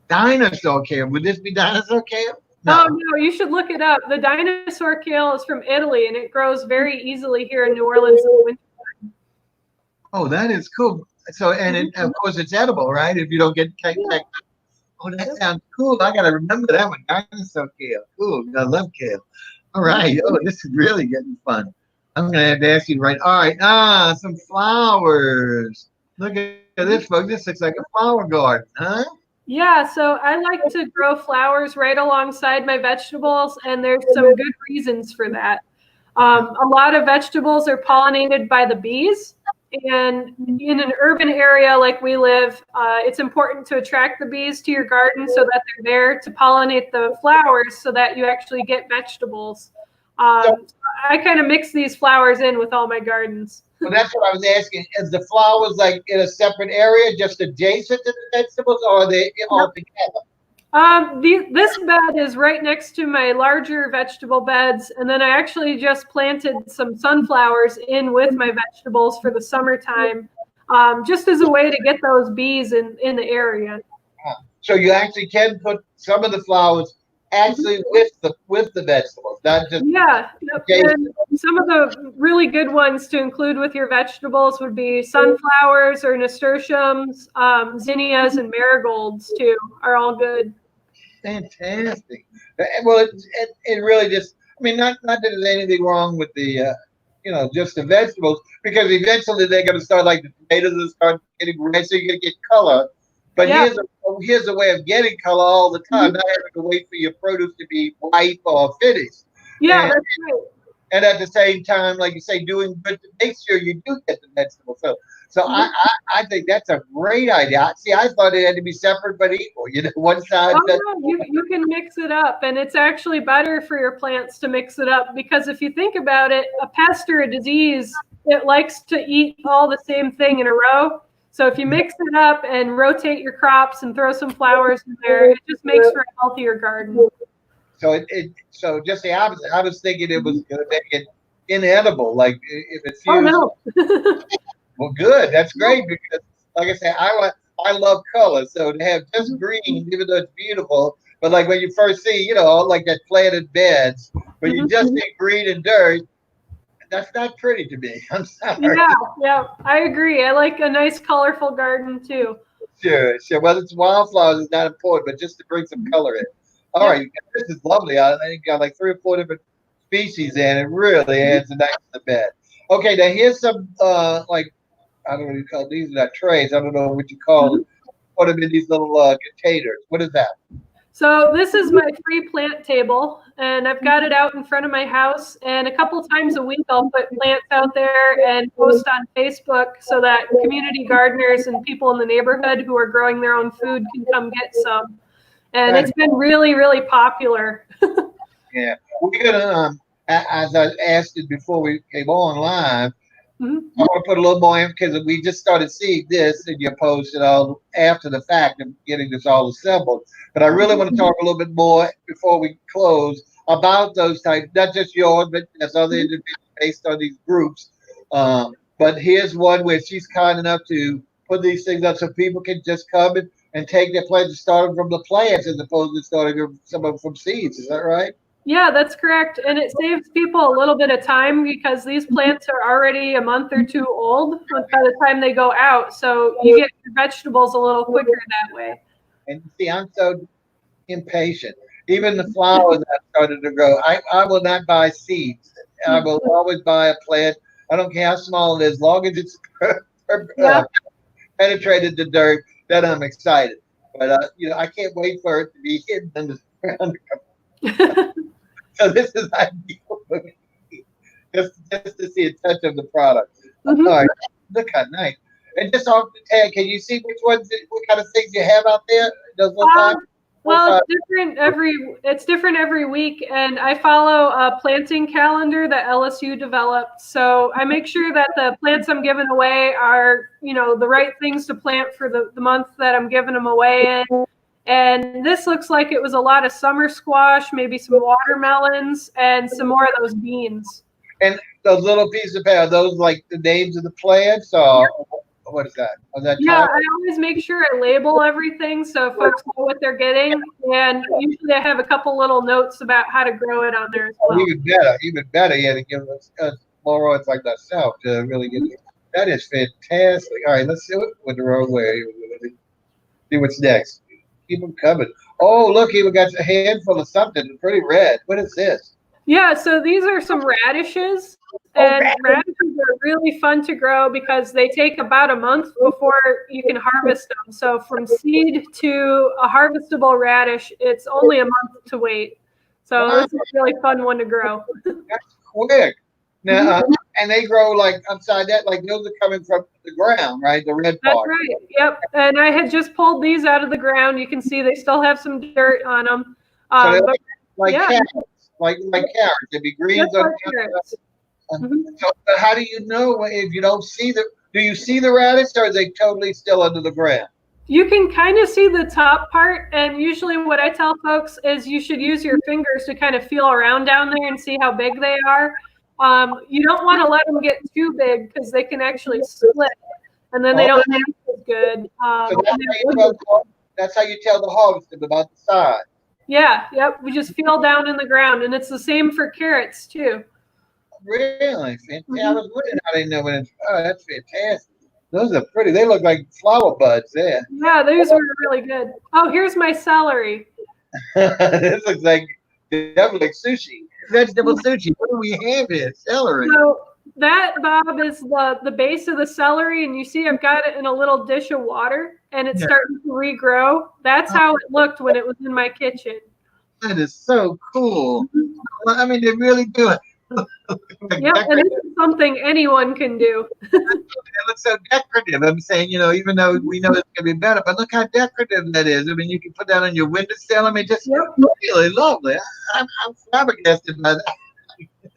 Dinosaur Kale. Would this be Dinosaur Kale? No. Oh, no, you should look it up. The Dinosaur Kale is from Italy, and it grows very easily here in New Orleans in the winter. Oh, that is cool. So, and of course, it's edible, right? If you don't get kicked. Oh, that sounds cool. I got to remember that one. Dinosaur Kale. Cool. I love kale. All right. Oh, this is really getting fun. I'm going to have to ask you right. All right. Some flowers. Look at this, folks. This looks like a flower garden, huh? Yeah, so I like to grow flowers right alongside my vegetables, and there's some good reasons for that. A lot of vegetables are pollinated by the bees, and in an urban area like we live, it's important to attract the bees to your garden so that they're there to pollinate the flowers so that you actually get vegetables. I kind of mix these flowers in with all my gardens. Well, that's what I was asking. Is the flowers like in a separate area, just adjacent to the vegetables, or are they all together? This bed is right next to my larger vegetable beds, and then I actually just planted some sunflowers in with my vegetables for the summertime, just as a way to get those bees in the area. So you actually can put some of the flowers actually with the vegetables, not just And some of the really good ones to include with your vegetables would be sunflowers or nasturtiums, zinnias, and marigolds too are all good. Fantastic. Well, it really just, I mean, not that there's anything wrong with the just the vegetables, because eventually they're going to start, like the tomatoes will start getting red, so you're going to get color. But here's a way of getting color all the time, not having to wait for your produce to be ripe or finished. Yeah, that's right. And at the same time, like you say, doing good to make sure you do get the vegetables. So I think that's a great idea. See, I thought it had to be separate but equal. One side. No, you can mix it up, and it's actually better for your plants to mix it up, because if you think about it, a pest or a disease, it likes to eat all the same thing in a row. So if you mix it up and rotate your crops and throw some flowers in there, it just makes for a healthier garden. So so just the opposite. I was thinking it was going to make it inedible, like if it's used. Oh no. Well, good. That's great, because, like I said, I love color. So to have just green, even though it's beautiful, but like when you first see, all like that planted beds, but you just see green and dirt, that's not pretty to me. I'm sorry. Yeah, I agree. I like a nice, colorful garden too. Sure. Well, it's wildflowers is not important, but just to bring some color in. All right, this is lovely. I think got like 3 or 4 different species in. It really adds a nice to the bed. Okay, now here's some like, I don't know what you call these. Are not trays. I don't know what you call them. Put them in these little containers. What is that? So this is my free plant table, and I've got it out in front of my house. And a couple times a week, I'll put plants out there and post on Facebook so that community gardeners and people in the neighborhood who are growing their own food can come get some. And it's been really, really popular. Yeah, we're gonna, as I asked it before we came on live, I want to put a little more in, because we just started seeing this in your post and all after the fact of getting this all assembled. But I really want to talk a little bit more before we close about those types, not just yours, but there's other individuals based on these groups. But here's one where she's kind enough to put these things up so people can just come and take their plants and start them from the plants as opposed to starting some of them from seeds. Is that right? Yeah, that's correct. And it saves people a little bit of time, because these plants are already a month or 2 old by the time they go out. So you get your vegetables a little quicker that way. And see, I'm so impatient. Even the flowers that started to grow, I will not buy seeds. I will always buy a plant. I don't care how small it is, as long as it's penetrated the dirt, then I'm excited. But I can't wait for it to be hidden in the ground. So this is ideal for me, just to see a touch of the product. All right, look how nice. And just off the tag, can you see what kind of things you have out there? Those little well, it's different every week, and I follow a planting calendar that LSU developed. So I make sure that the plants I'm giving away are, the right things to plant for the month that I'm giving them away in. And this looks like it was a lot of summer squash, maybe some watermelons, and some more of those beans. And those little pieces of paper, are those like the names of the plants? Or? what is that? Oh, that Yeah, top? I always make sure I label everything so folks know what they're getting. And usually I have a couple little notes about how to grow it on there as well. Even better. Yeah, to give us morons like myself to really get. That is fantastic. All right, let's see what the wrong way. See what's next. Keep them coming. Oh, look, he got a handful of something pretty red. What is this? Yeah, so these are some radishes. Oh, And radishes are really fun to grow because they take about a month before you can harvest them. So from seed to a harvestable radish, it's only a month to wait. So wow, it's a really fun one to grow. that's quick. Now, and they grow like upside that, like those are coming from the ground, right? The red That's part. right. Yep. And I had just pulled these out of the ground. You can see they still have some dirt on them. So they're But like yeah, carrots, like carrots. They'd be greens just on like top. carrots. So how do you know if you don't see the? Do you see the radish, or are they totally still under the ground? You can kind of see the top part, and usually what I tell folks is you should use your fingers to kind of feel around down there and see how big they are. You don't want to let them get too big because they can actually split, and then they don't taste as good. So that's how you tell the harvester about the size. Yeah, yep. We just feel down in the ground, and it's the same for carrots too. Really? Fantastic. I was wondering how they know when it's. Oh, that's fantastic. Those are pretty. They look like flower buds there. Yeah, those were really good. Oh, here's my celery. This looks like definitely like sushi. Vegetable sushi. What do we have here? Celery. So that, Bob, is the base of the celery, and you see I've got it in a little dish of water, and it's starting to regrow. That's how it looked when it was in my kitchen. That is so cool. Well, I mean, they really do it. Yep, and it's something anyone can do. It looks so decorative. I'm saying, even though we know it's gonna be better, but look how decorative that is. I mean, you can put that on your windowsill. I mean, just really lovely. I'm flabbergasted by that.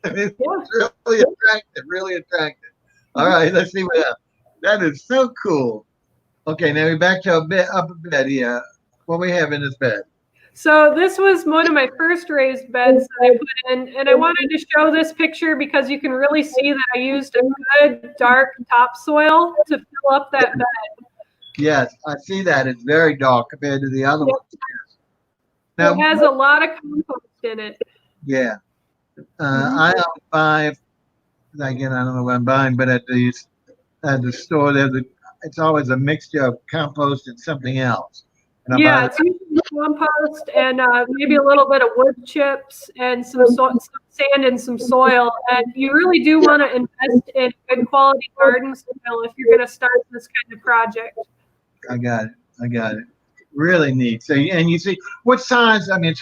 I mean, it's really attractive, really attractive. All right, let's see what else. That is so cool. Okay, now we're back to up a bed here. What we have in this bed? So this was one of my first raised beds that I put in, and I wanted to show this picture because you can really see that I used a good dark topsoil to fill up that bed. Yes, I see that. It's very dark compared to the other ones. Now, it has a lot of compost in it. Yeah. I own 5. Again, I don't know what I'm buying, but at the store, it's always a mixture of compost and something else. And it's usually compost and maybe a little bit of wood chips and some sand and some soil. And you really do want to invest in good quality garden soil if you're going to start this kind of project. I got it. Really neat. So, and you see, what size? I mean,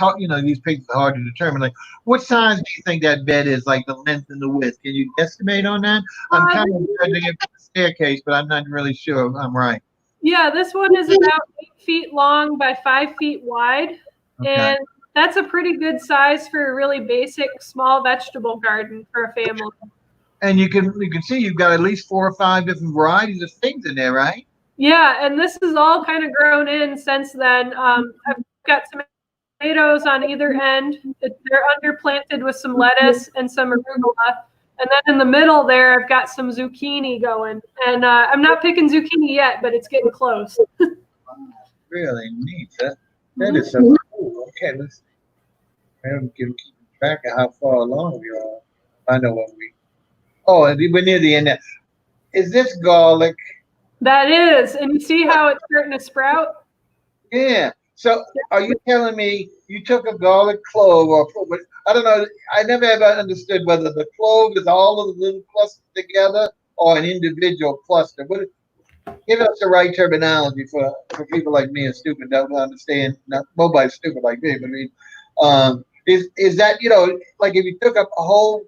these pictures are hard to determine. Like, what size do you think that bed is? Like the length and the width? Can you estimate on that? I'm kind of judging it from the staircase, but I'm not really sure if I'm right. Yeah, this one is about 8 feet long by 5 feet wide, and that's a pretty good size for a really basic small vegetable garden for a family. And you can see you've got at least 4 or 5 different varieties of things in there, right? Yeah, and this is all kind of grown in since then. I've got tomatoes on either end. They're underplanted with some lettuce and some arugula. And then in the middle there, I've got some zucchini going. And I'm not picking zucchini yet, but it's getting close. Really neat. That is so cool. Okay, let's keep track of how far along we are. I know what we're near the end. Is this garlic? That is. And you see how it's starting to sprout? Yeah. So are you telling me you took a garlic clove I don't know. I never ever understood whether the clove is all of the little clusters together or an individual cluster. Give us the right terminology for people like me and stupid don't understand. Nobody's stupid like me, but I mean, is that like if you took up a whole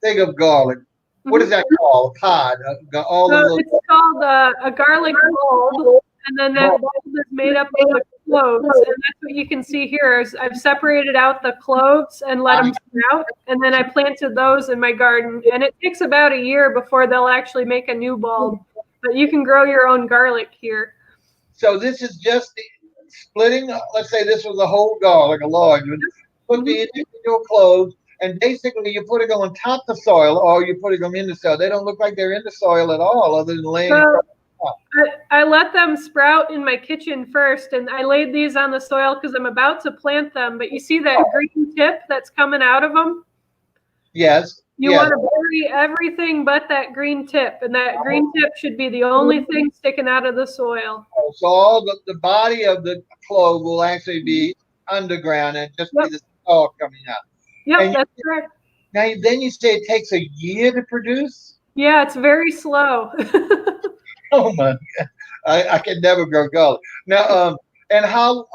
thing of garlic, what is that called? A pod? It's called a garlic bulb, and then that bulb is made up of the cloves, and that's what you can see here. Is I've separated out the cloves and let them sprout, and then I planted those in my garden, and it takes about a year before they'll actually make a new bulb. But you can grow your own garlic here. So this is just the splitting. Let's say this was a whole garlic, a large one. Put the individual cloves. And basically, you're putting them on top of the soil, or you're putting them in the soil. They don't look like they're in the soil at all, other than laying on I let them sprout in my kitchen first, and I laid these on the soil because I'm about to plant them. But you see that green tip that's coming out of them? Yes. You want to bury everything but that green tip, and that green tip should be the only thing sticking out of the soil. So all the body of the clove will actually be underground and just be the stalk coming out. Yep, that's correct. Now, then you say it takes a year to produce? Yeah, it's very slow. Oh my God. I can never grow garlic. Now, and how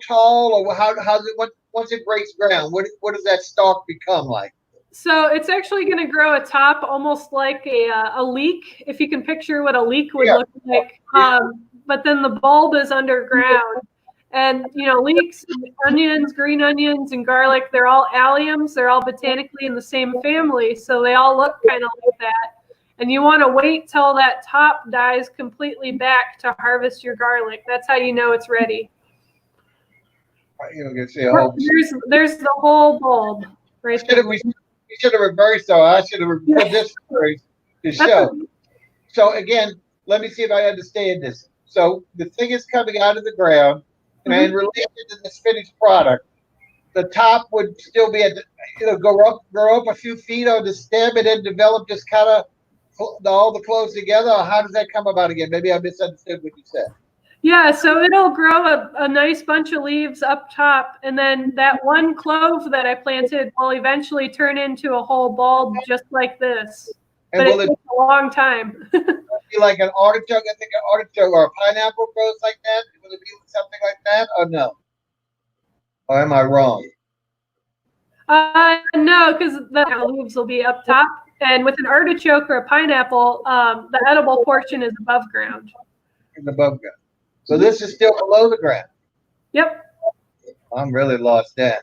tall or how's it once it breaks ground, what does that stalk become like? So it's actually going to grow atop almost like a leek, if you can picture what a leek would look like. But then the bulb is underground. And, you know, leeks, onions, green onions, and garlic, they're all alliums. They're all botanically in the same family. So they all look kind of like that. And you want to wait till that top dies completely back to harvest your garlic. That's how you know it's ready. You don't get to see a whole. There's the whole bulb right there. We should have reversed, though. I should have reversed this to show. So again, let me see if I understand this. So the thing is coming out of the ground, and related to this finished product, the top would still be at grow up a few feet on the stem and then develop just kind of all the cloves together. Or how does that come about again? Maybe I misunderstood what you said. Yeah, so it'll grow a nice bunch of leaves up top, and then that one clove that I planted will eventually turn into a whole bulb just like this. And but it takes a long time. Be like an artichoke? I think an artichoke or a pineapple grows like that. Will it be something like that, or no? Or am I wrong? No, because the leaves will be up top, and with an artichoke or a pineapple, the edible portion is above ground. It's above ground. So this is still below the ground. Yep. I'm really lost then.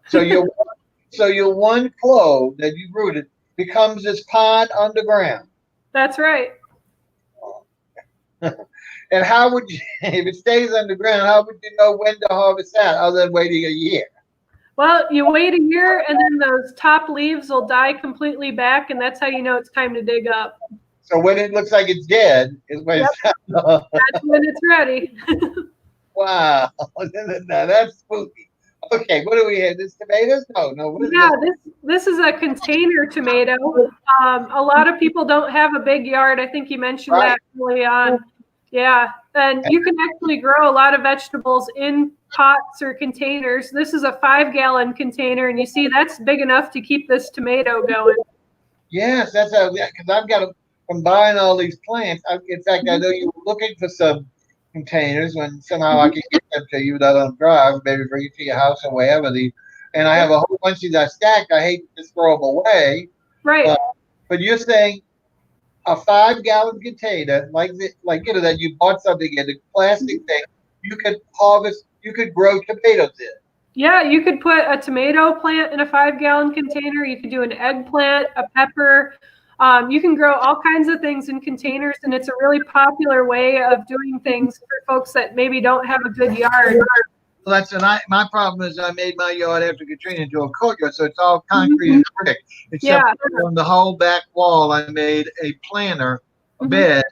So your one clove that you rooted becomes this pod underground. That's right. And how would you, if it stays underground, how would you know when to harvest that other than waiting a year? Well, you wait a year and then those top leaves will die completely back, and that's how you know it's time to dig up. So when it looks like it's dead is when it's time. That's when it's ready. Wow. Now that's spooky. Okay, what do we have? This tomatoes? No. What is this is a container tomato. A lot of people don't have a big yard. I think you mentioned that early on. Yeah, and you can actually grow a lot of vegetables in pots or containers. This is a 5-gallon container, and you see that's big enough to keep this tomato going. Yes, that's how. Because I've got to combine all these plants. In fact, I know you were looking for some containers when somehow I can get them to you that on drive, maybe bring it to your house or wherever. And I have a whole bunch of that stacked. I hate to just throw them away. Right. But you're saying a 5-gallon container like that you bought something in a plastic thing, you could harvest, you could grow tomatoes in. Yeah, you could put a tomato plant in a 5-gallon container. You could do an eggplant, a pepper. You can grow all kinds of things in containers, and it's a really popular way of doing things for folks that maybe don't have a good yard. Well, my problem is I made my yard after Katrina into a courtyard, so it's all concrete and brick. Except on the whole back wall, I made a planter bed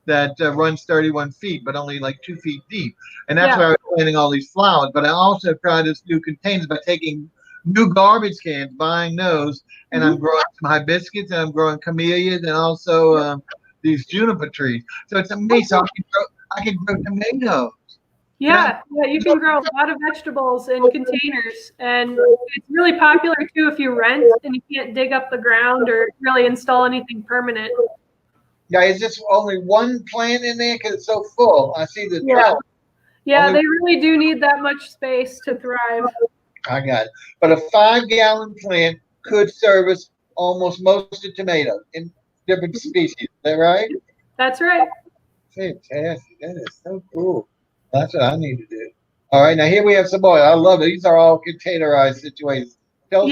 that runs 31 feet, but only like 2 feet deep. And that's where I was planting all these flowers. But I also tried this new containers by taking new garbage cans, buying those, and I'm growing some hibiscus, and I'm growing camellias, and also these juniper trees. So it's amazing. So I can grow tomatoes. Yeah, you can grow a lot of vegetables in containers, and it's really popular too if you rent and you can't dig up the ground or really install anything permanent. Yeah, is this only one plant in there because it's so full? I see the trellis. Yeah, they really do need that much space to thrive. I got it. But a 5-gallon plant could service almost most of the tomatoes in different species. Is that right? That's right. Fantastic. That is so cool. That's what I need to do. All right, now here we have some more. I love it. These are all containerized situations. So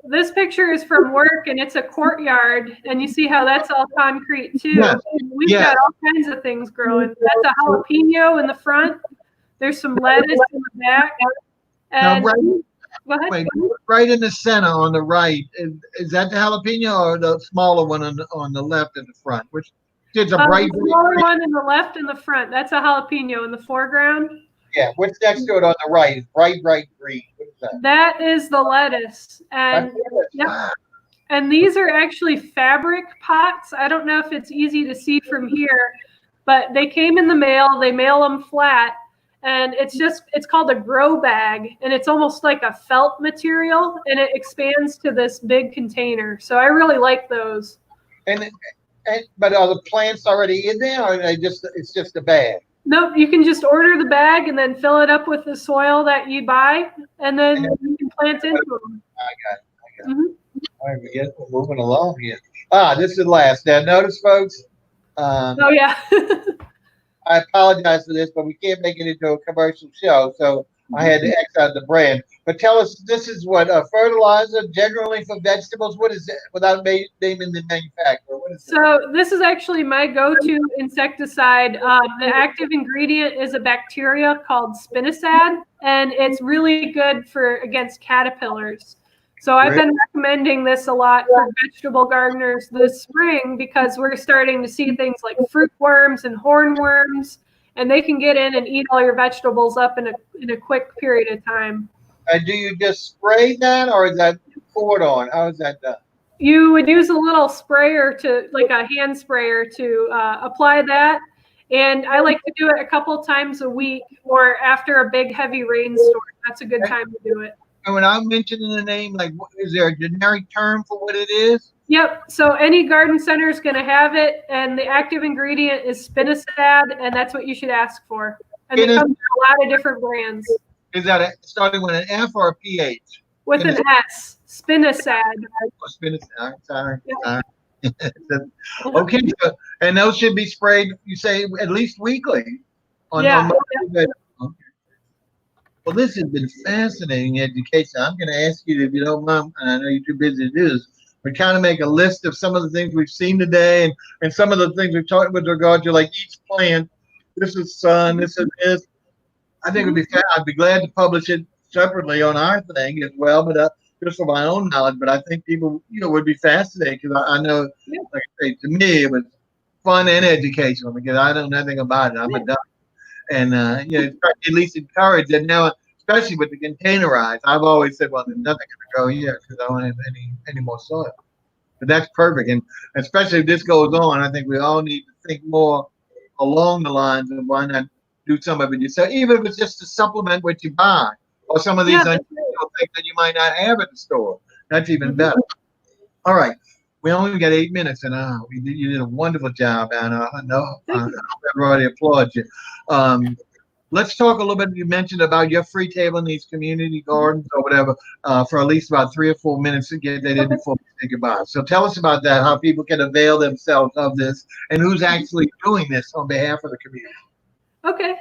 this picture is from work, and it's a courtyard, and you see how that's all concrete too. Yes. We've got all kinds of things growing. That's a jalapeno in the front. There's some lettuce in the back. And right in the center on the right, is that the jalapeno or the smaller one on the left in the front? Which? It's a bright the smaller one in the left and the front. That's a jalapeno in the foreground. Yeah, what's next to it on the right? It's bright green. What is that? That is the lettuce. And yep. And these are actually fabric pots. I don't know if it's easy to see from here, but they came in the mail. They mail them flat. And it's called a grow bag, and it's almost like a felt material, and it expands to this big container. So I really like those. But are the plants already in there, or it's just a bag? Nope, you can just order the bag and then fill it up with the soil that you buy, and then you can plant into them. I got it. All right, we're moving along here. This is last. Now, notice, folks. Oh yeah. I apologize for this, but we can't make it into a commercial show, so I had to X out the brand. But tell us, this is what a fertilizer generally for vegetables. What is it? Without naming the manufacturer, what is it? So this is actually my go-to insecticide. The active ingredient is a bacteria called spinosad, and it's really good against caterpillars. So I've been recommending this a lot for vegetable gardeners this spring because we're starting to see things like fruit worms and hornworms, and they can get in and eat all your vegetables up in a quick period of time. Do you just spray that, or is that poured on? How is that done? You would use a little sprayer like a hand sprayer to apply that. And I like to do it a couple times a week or after a big heavy rainstorm. That's a good time to do it. And when I'm mentioning the name, like, is there a generic term for what it is? Yep. So any garden center is going to have it, and the active ingredient is spinosad, and that's what you should ask for. And it comes in a lot of different brands. Is that starting with an F or a PH? With an S. Spinosad. Oh, spinosad. Sorry. Okay. So, and those should be sprayed, you say, at least weekly? Well, this has been fascinating education. I'm going to ask you, if you don't mind, and I know you're too busy to do this, but kind of make a list of some of the things we've seen today and some of the things we've talked with regard to, like, each plant. This is sun, this is this. I think I'd be glad to publish it separately on our thing as well, but just for my own knowledge. But I think people, would be fascinated because I know, like I say, to me, it was fun and educational because I know nothing about it. I'm a duck. And, try to at least encourage it. Now, especially with the containerized, I've always said, well, there's nothing going to go here because I don't have any more soil. But that's perfect. And especially if this goes on, I think we all need to think more along the lines of why not do some of it yourself, even if it's just to supplement what you buy or some of these unusual things that you might not have at the store. That's even better. All right. We only got 8 minutes, and you did a wonderful job, Anna. I know everybody applauds you. Let's talk a little bit. You mentioned about your free table in these community gardens or whatever for at least about 3 or 4 minutes to get that in before we say goodbye. So tell us about that, how people can avail themselves of this, and who's actually doing this on behalf of the community. Okay.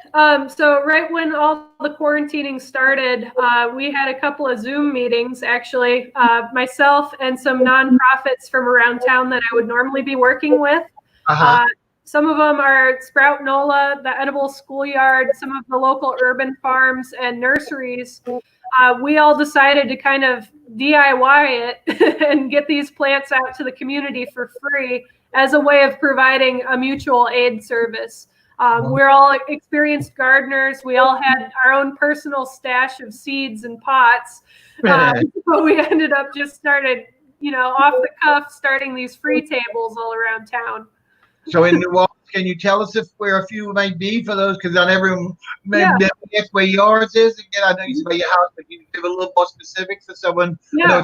So right when all the quarantining started, we had a couple of Zoom meetings, actually, myself and some nonprofits from around town that I would normally be working with. Some of them are Sprout NOLA, the Edible Schoolyard, some of the local urban farms and nurseries. We all decided to kind of DIY it and get these plants out to the community for free as a way of providing a mutual aid service. We're all experienced gardeners. We all had our own personal stash of seeds and pots. But we ended up just started, off the cuff, starting these free tables all around town. So in New Orleans, can you tell us where a few might be for those? Because not everyone guess where yours is. Again, I know you said your house, but can you give a little more specifics for someone? Yeah.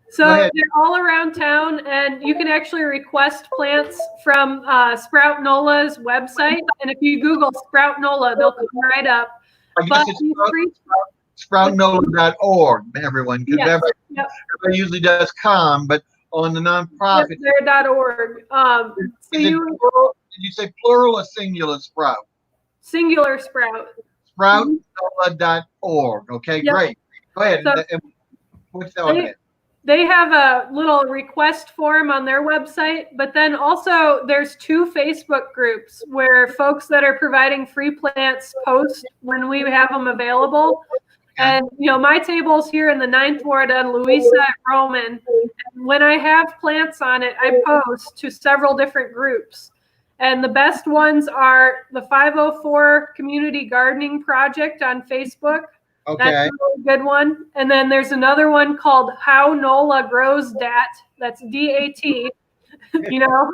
So they're all around town, and you can actually request plants from Sprout NOLA's website. And if you Google Sprout NOLA, they'll come right up. But sproutnola.org, everyone, because everybody usually does com, but on the nonprofit. They're .org. Did you say plural or singular sprout? Singular sprout. Sproutnola.org. Okay, great. Go ahead. What's on it? They have a little request form on their website, but then also there's 2 Facebook groups where folks that are providing free plants post when we have them available. And, my table's here in the 9th Ward on Louisa at Roman. And when I have plants on it, I post to several different groups. And the best ones are the 504 Community Gardening Project on Facebook. Okay. That's a really good one. And then there's another one called How NOLA Grows Dat. That's DAT. You know,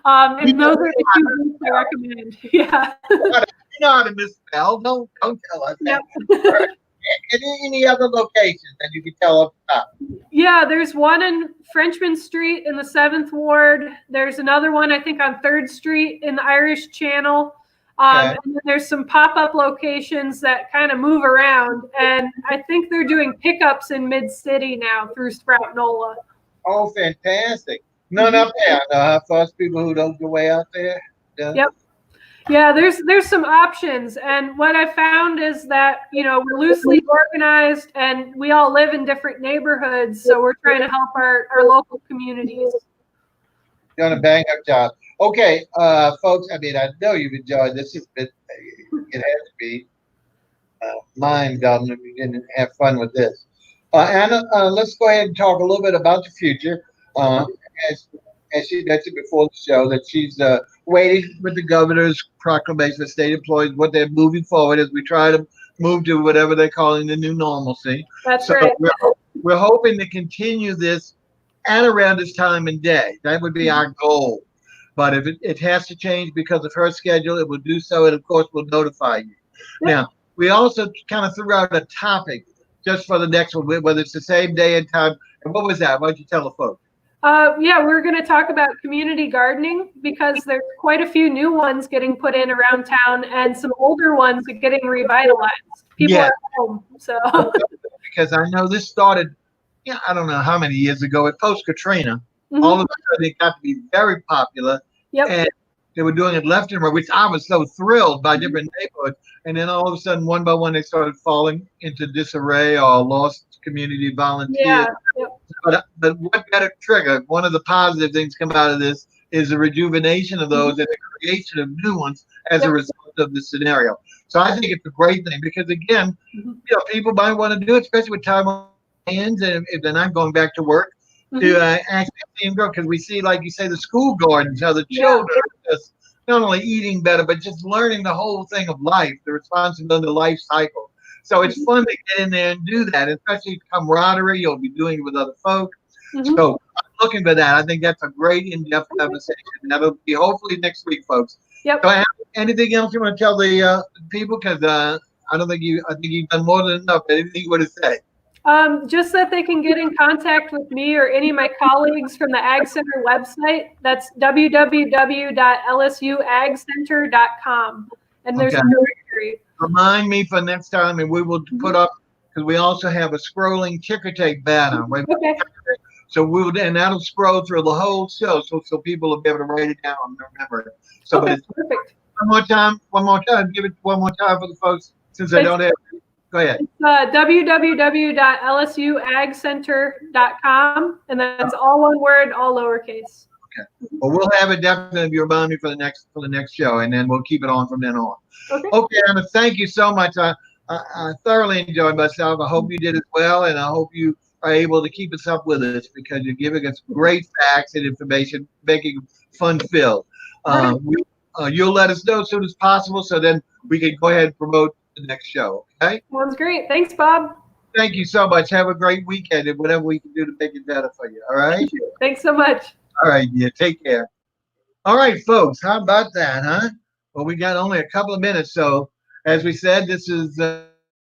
and those are the two groups I recommend. Yeah. You know how to misspell. Don't tell us that. Yep. Any other locations that you can tell us about? Yeah, there's one in Frenchman Street in the 7th Ward. There's another one, I think, on 3rd Street in the Irish Channel. And then there's some pop-up locations that kind of move around. And I think they're doing pickups in Mid-City now through Sprout NOLA. Oh, fantastic. None up there for us people who don't go way out there. Yeah. Yep. Yeah, there's some options. And what I found is that, you know, we're loosely organized and we all live in different neighborhoods. So we're trying to help our local communities. Done a bang up job. Okay, folks, I mean, I know you've enjoyed this. It has to be mind-boggling if you didn't have fun with this. Anna, let's go ahead and talk a little bit about the future. As she mentioned before the show, that she's waiting with the governor's proclamation of state employees, what they're moving forward as we try to move to whatever they're calling the new normalcy. That's right. We're hoping to continue this at around this time and day. That would be our goal. But if it has to change because of her schedule, it will do so, and of course we'll notify you. Now, we also kind of threw out a topic just for the next one, whether it's the same day and time. And what was that? Why don't you tell the folks? Yeah, we're going to talk about community gardening because there's quite a few new ones getting put in around town and some older ones are getting revitalized. People are at home, so. Because I know this started, I don't know how many years ago at post-Katrina. Mm-hmm. All of a sudden it got to be very popular. Yep. And they were doing it left and right, which I was so thrilled by different neighborhoods. And then all of a sudden, one by one, they started falling into disarray or lost community volunteers. Yeah. Yep. But what better trigger? One of the positive things come out of this is the rejuvenation of those and the creation of new ones as a result of this scenario. So I think it's a great thing because, again, people might want to do it, especially with time on hands and if they're not going back to work. To actually see them grow, because we see, like you say, the school gardens, how the children are just not only eating better, but just learning the whole thing of life, the responsibility of the life cycle. So it's fun to get in there and do that, especially camaraderie. You'll be doing it with other folks. So I'm looking for that. I think that's a great in-depth conversation. That'll be hopefully next week, folks. Yep. So anything else you want to tell the people? Because I think you've done more than enough. Anything you want to say? Just that they can get in contact with me or any of my colleagues from the Ag Center website. That's www.lsuagcenter.com. And there's a directory. Remind me for next time, and we will put up, because we also have a scrolling ticker tape banner. Okay. So and that'll scroll through the whole show, so people will be able to write it down and remember it. So perfect. One more time. Give it one more time for the folks, since I don't have. Go ahead. It's www.lsuagcenter.com, and that's all one word, all lowercase. Okay. Well, we'll have it definitely remind me for the next show, and then we'll keep it on from then on. Okay, Anna, thank you so much. I thoroughly enjoyed myself. I hope you did as well, and I hope you are able to keep us up with us because you're giving us great facts and information, making fun-filled. You'll let us know as soon as possible, so then we can go ahead and promote the next show. Okay. Sounds great. Thanks, Bob. Thank you so much. Have a great weekend and whatever we can do to make it better for you. All right. Thanks so much. All right. Yeah. Take care. All right, folks. How about that, huh? Well, we got only a couple of minutes. So as we said, this is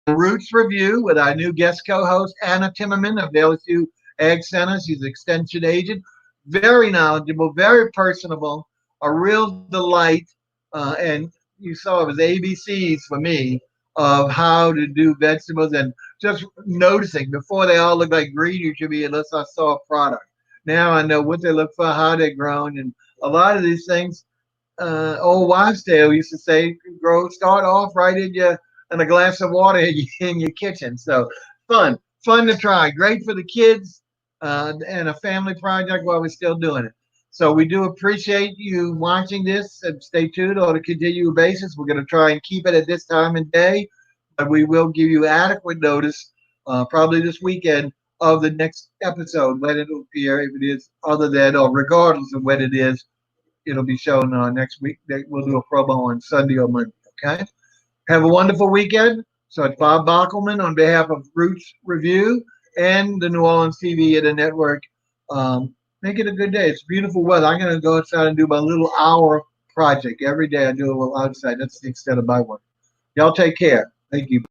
Roots Review with our new guest co-host, Anna Timmerman of the LSU Ag Center. She's an extension agent, very knowledgeable, very personable, a real delight. And you saw it was ABCs for me of how to do vegetables and just noticing before they all look like green to me unless I saw a product. Now I know what they look for, how they're grown, and a lot of these things, old wives' tale used to say, start off right in a glass of water in your kitchen. So fun to try, great for the kids, and a family project while we're still doing it. So we do appreciate you watching this, and stay tuned on a continual basis. We're going to try and keep it at this time and day, but we will give you adequate notice, probably this weekend, of the next episode when it will appear, if it is other than or regardless of when it is it'll be shown next week. We'll do a promo on Sunday or Monday. Okay. Have a wonderful weekend. So it's Bob Bockelman on behalf of Roots Revue and the New Orleans TV and the network. Make it a good day. It's beautiful weather. I'm going to go outside and do my little hour project. Every day I do a little outside. That's the extent of my work. Y'all take care. Thank you.